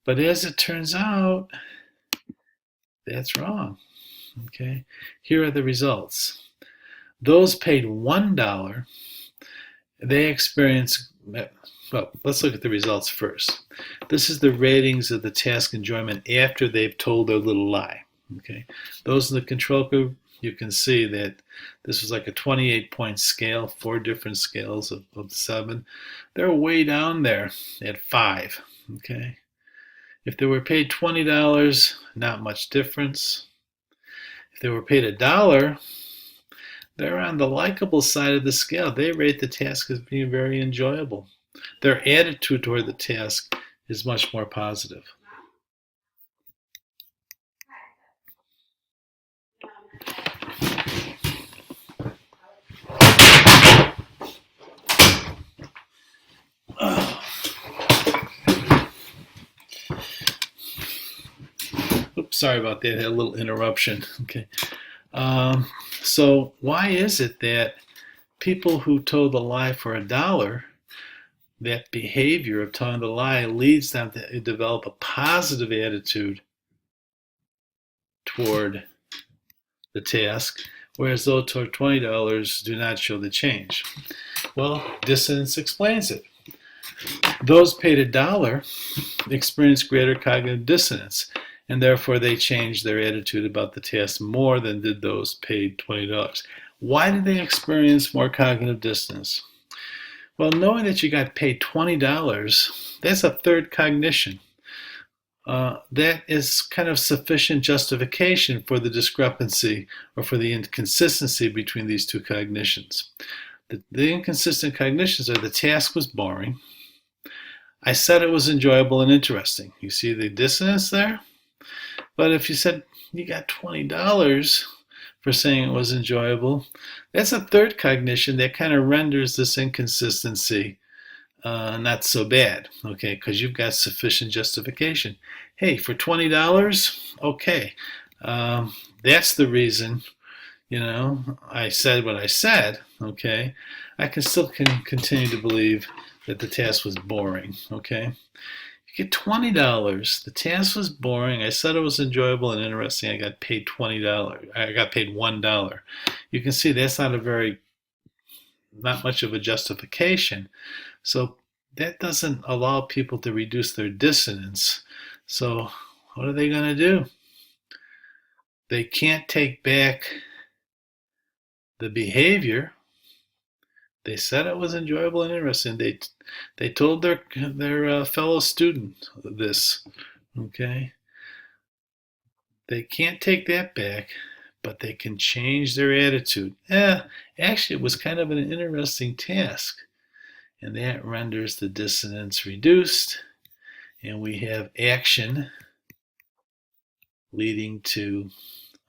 but as it turns out, that's wrong. Okay, here are the results. Those paid $1, they experience. Well, let's look at the results first. This is the ratings of the task enjoyment after they've told their little lie. Okay, those in the control group, you can see that this was like a 28-point scale, 4 different scales of 7. They're way down there at 5. Okay, if they were paid $20, not much difference. If they were paid $1, they're on the likable side of the scale. They rate the task as being very enjoyable. Their attitude toward the task is much more positive. Sorry about that. I had a little interruption. Okay. Um, so why is it that people who told a lie for $1, that behavior of telling the lie leads them to develop a positive attitude toward the task, whereas those toward $20 do not show the change? Well, dissonance explains it. Those paid $1 experience greater cognitive dissonance, and therefore they change their attitude about the task more than did those paid $20. Why did they experience more cognitive dissonance? Well, knowing that you got paid $20, that's a third cognition. That is kind of sufficient justification for the discrepancy or for the inconsistency between these two cognitions. The inconsistent cognitions are: the task was boring. I said it was enjoyable and interesting. You see the dissonance there? But if you said you got $20 for saying it was enjoyable, that's a third cognition that kind of renders this inconsistency not so bad, okay, because you've got sufficient justification. Hey, for $20, okay, that's the reason, I said what I said, okay. I can still continue to believe that the task was boring, okay. You get $20. The task was boring. I said it was enjoyable and interesting. I got paid $20. I got paid $1. You can see that's not much of a justification. So that doesn't allow people to reduce their dissonance. So what are they going to do? They can't take back the behavior. They said it was enjoyable and interesting. They told their fellow student this, okay? They can't take that back, but they can change their attitude. Actually, it was kind of an interesting task, and that renders the dissonance reduced, and we have action leading to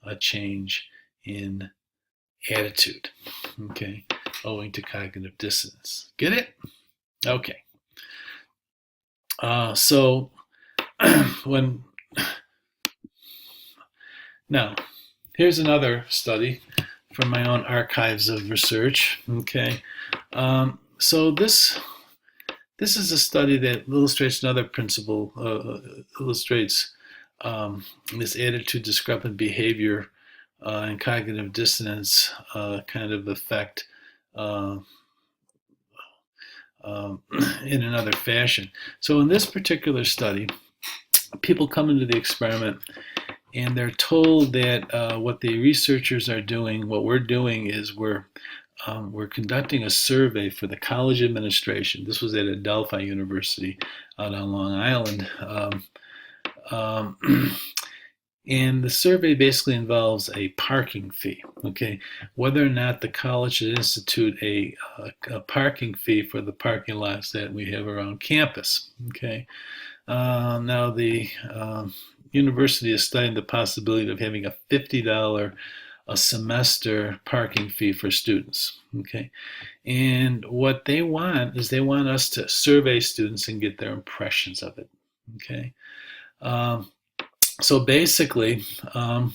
a change in attitude, okay, owing to cognitive dissonance. Get it? Okay. So now, here's another study from my own archives of research, okay. So this is a study that illustrates another principle, illustrates this attitude discrepant behavior and cognitive dissonance kind of effect in another fashion. So in this particular study, people come into the experiment and they're told that what the researchers are doing, what we're doing is we're conducting a survey for the college administration. This was at Adelphi University out on Long Island. And the survey basically involves a parking fee, okay? Whether or not the college should institute a parking fee for the parking lots that we have around campus, okay? Now the university is studying the possibility of having a $50 a semester parking fee for students, okay? And what they want is they want us to survey students and get their impressions of it, okay? So basically, what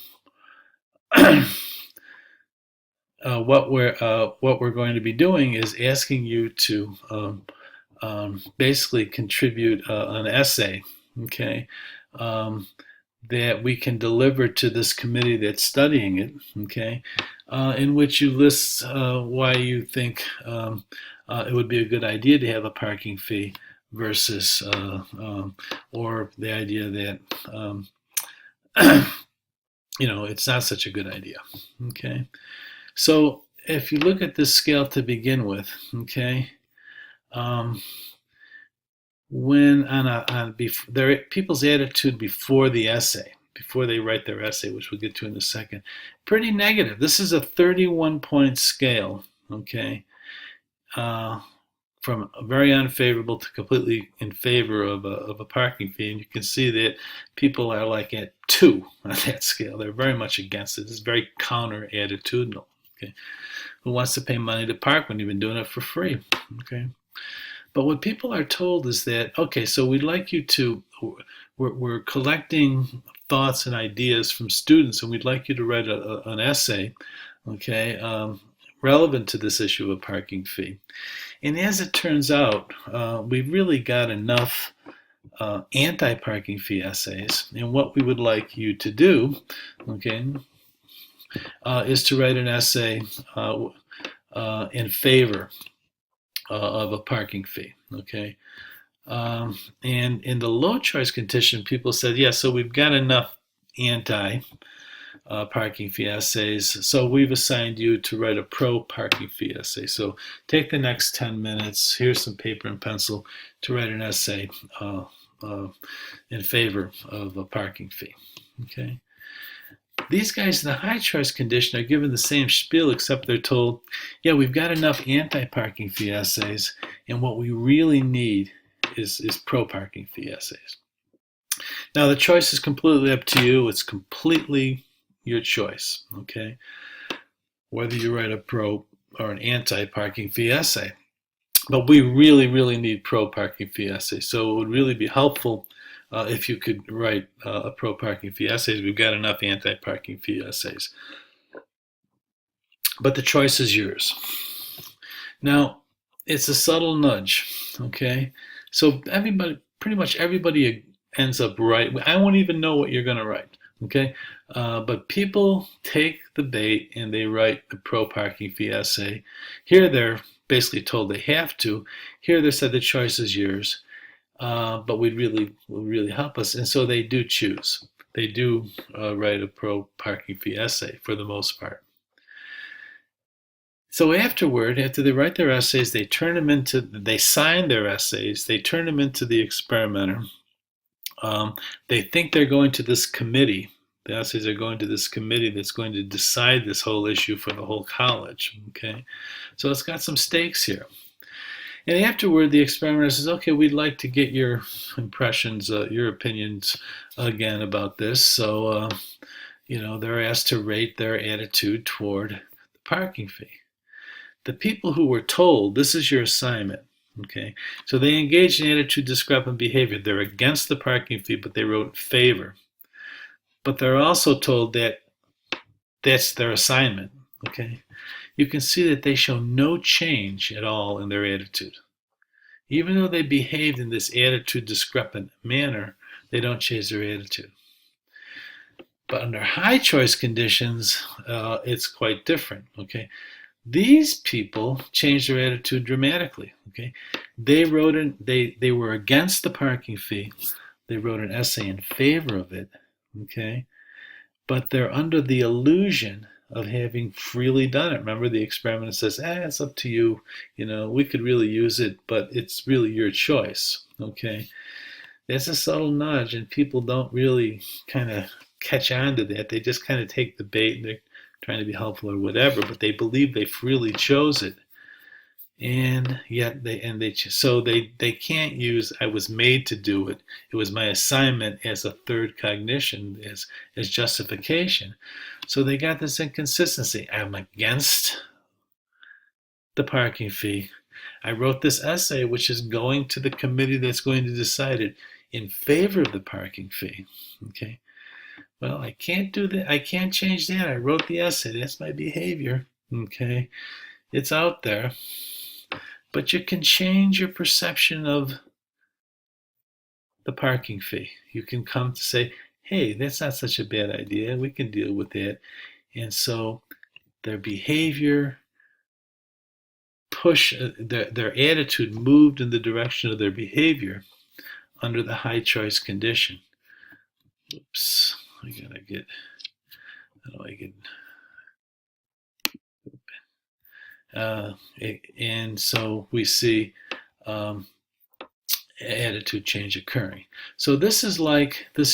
we're going to be doing is asking you to basically contribute an essay, okay, that we can deliver to this committee that's studying it, okay, in which you list why you think it would be a good idea to have a parking fee versus, or the idea that it's not such a good idea, okay? So if you look at this scale to begin with, okay, when people's attitude before the essay, before they write their essay, which we'll get to in a second, pretty negative. This is a 31-point scale, okay, from very unfavorable to completely in favor of a parking fee. And you can see that people are like at 2 on that scale. They're very much against it. It's very counter-attitudinal, okay? Who wants to pay money to park when you've been doing it for free, okay? But what people are told is that, okay, so we'd like you to, we're collecting thoughts and ideas from students, and we'd like you to write an essay, okay, relevant to this issue of parking fee. And as it turns out, we've really got enough anti-parking fee essays, and what we would like you to do, okay, is to write an essay in favor of a parking fee, okay? And in the low choice condition, people said, yeah, so we've got enough anti-parking fee essays, so we've assigned you to write a pro-parking fee essay. So take the next 10 minutes, here's some paper and pencil to write an essay in favor of a parking fee, okay? These guys in the high choice condition are given the same spiel, except they're told, yeah, we've got enough anti-parking fee essays, and what we really need is pro-parking fee essays. Now, the choice is completely up to you. It's completely your choice, okay? Whether you write a pro or an anti-parking fee essay. But we really, really need pro-parking fee essays, so it would really be helpful if you could write a pro-parking fee essays. We've got enough anti-parking fee essays. But the choice is yours. Now, it's a subtle nudge, okay? So pretty much everybody ends up right. I won't even know what you're going to write, okay? But people take the bait and they write the pro-parking fee essay. Here they're basically told they have to. Here they said the choice is yours. But will really help us. And so they do choose. They do write a pro-parking fee essay for the most part. So afterward, after they write their essays, they sign their essays, they turn them into the experimenter. They think they're going to this committee. The essays are going to this committee that's going to decide this whole issue for the whole college, okay? So it's got some stakes here. And afterward, the experimenter says, okay, we'd like to get your impressions, your opinions again about this. So, they're asked to rate their attitude toward the parking fee. The people who were told, this is your assignment, okay? So they engaged in attitude discrepant behavior. They're against the parking fee, but they wrote in favor. But they're also told that that's their assignment, okay? You can see that they show no change at all in their attitude. Even though they behaved in this attitude discrepant manner, they don't change their attitude. But under high choice conditions, it's quite different, okay? These people changed their attitude dramatically, okay? They were against the parking fee. They wrote an essay in favor of it, okay? But they're under the illusion of having freely done it. Remember, the experimenter says, it's up to you. We could really use it, but it's really your choice, okay? That's a subtle nudge, and people don't really kind of catch on to that. They just kind of take the bait, and they're trying to be helpful or whatever, but they believe they freely chose it. And yet they can't use, I was made to do it. It was my assignment as a third cognition, as justification. So they got this inconsistency. I'm against the parking fee. I wrote this essay, which is going to the committee that's going to decide it in favor of the parking fee. Okay. Well, I can't do that. I can't change that. I wrote the essay. That's my behavior. Okay. It's out there. But you can change your perception of the parking fee. You can come to say, hey, that's not such a bad idea. We can deal with that. And so their behavior their attitude moved in the direction of their behavior under the high choice condition. Oops, how do I get, and so we see attitude change occurring. So this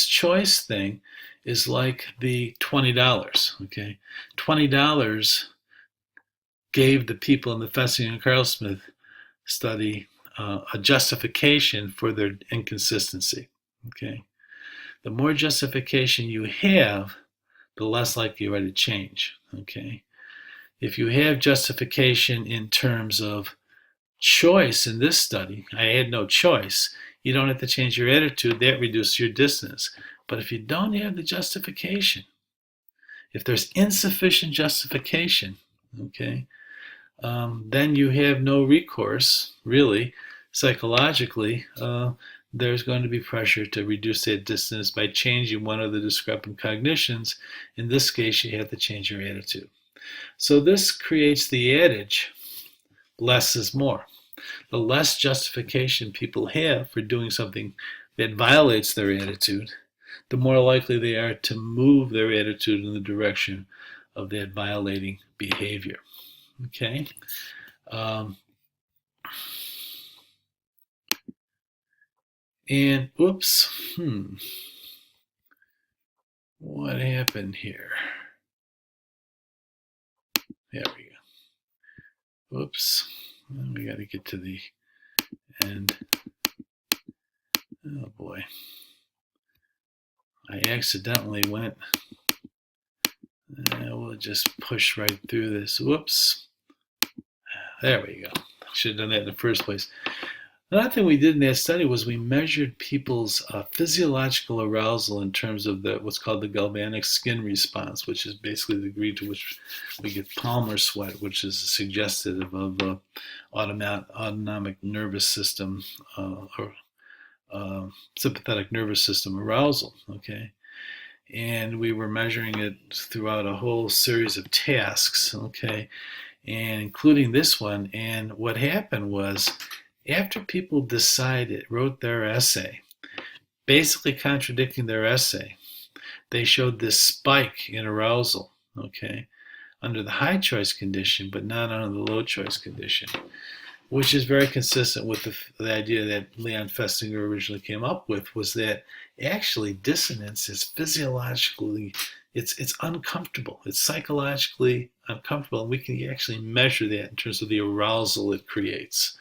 choice thing is like the $20, okay? $20 gave the people in the Fessing and Carlsmith study a justification for their inconsistency, okay? The more justification you have, the less likely you are to change, okay? If you have justification in terms of choice in this study, I had no choice, you don't have to change your attitude, that reduces your dissonance. But if you don't have the justification, if there's insufficient justification, okay, then you have no recourse, really, psychologically. There's going to be pressure to reduce that distance by changing one of the discrepant cognitions. In this case, you have to change your attitude. So this creates the adage, less is more. The less justification people have for doing something that violates their attitude, the more likely they are to move their attitude in the direction of that violating behavior. Okay? And oops, what happened here? There we go. Oops, we got to get to the end. Oh boy, I accidentally went. We'll just push right through this. Whoops. There we go. Should have done that in the first place. Another thing we did in that study was we measured people's physiological arousal in terms of what's called the galvanic skin response, which is basically the degree to which we get palmar sweat, which is suggestive of autonomic nervous system or sympathetic nervous system arousal. Okay, and we were measuring it throughout a whole series of tasks. Okay, and including this one. And what happened was, after people wrote their essay, basically contradicting their essay, they showed this spike in arousal, okay, under the high choice condition, but not under the low choice condition, which is very consistent with the idea that Leon Festinger originally came up with, was that actually dissonance is physiologically, it's uncomfortable. It's psychologically uncomfortable, and we can actually measure that in terms of the arousal it creates.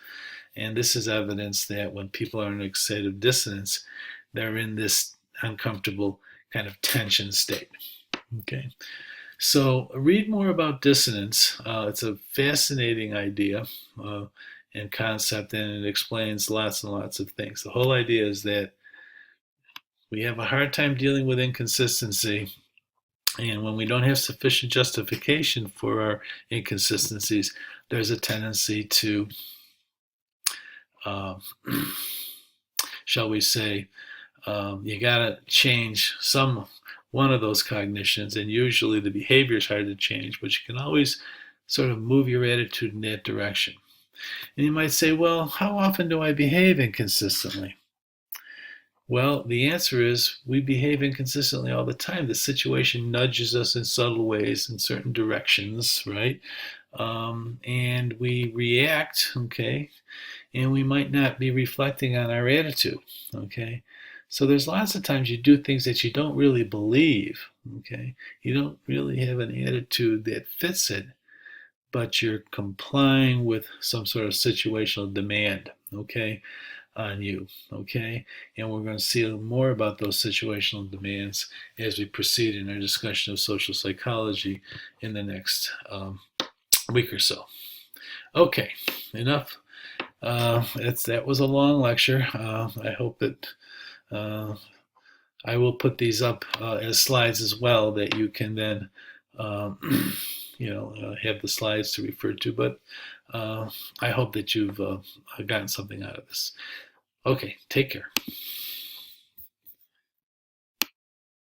And this is evidence that when people are in a state of dissonance, they're in this uncomfortable kind of tension state. Okay, so read more about dissonance. It's a fascinating idea and concept, and it explains lots and lots of things. The whole idea is that we have a hard time dealing with inconsistency, and when we don't have sufficient justification for our inconsistencies, there's a tendency to shall we say, you got to change one of those cognitions, and usually the behavior is hard to change, but you can always sort of move your attitude in that direction. And you might say, well, how often do I behave inconsistently? Well, the answer is we behave inconsistently all the time. The situation nudges us in subtle ways in certain directions, right? And we react, okay, and we might not be reflecting on our attitude, okay? So there's lots of times you do things that you don't really believe, okay? You don't really have an attitude that fits it, but you're complying with some sort of situational demand, okay, on you, okay? And we're going to see more about those situational demands as we proceed in our discussion of social psychology in the next week or so. Okay, enough. That was a long lecture. I hope that I will put these up as slides as well, that you can then have the slides to refer to. But I hope that you've gotten something out of this. Okay, take care.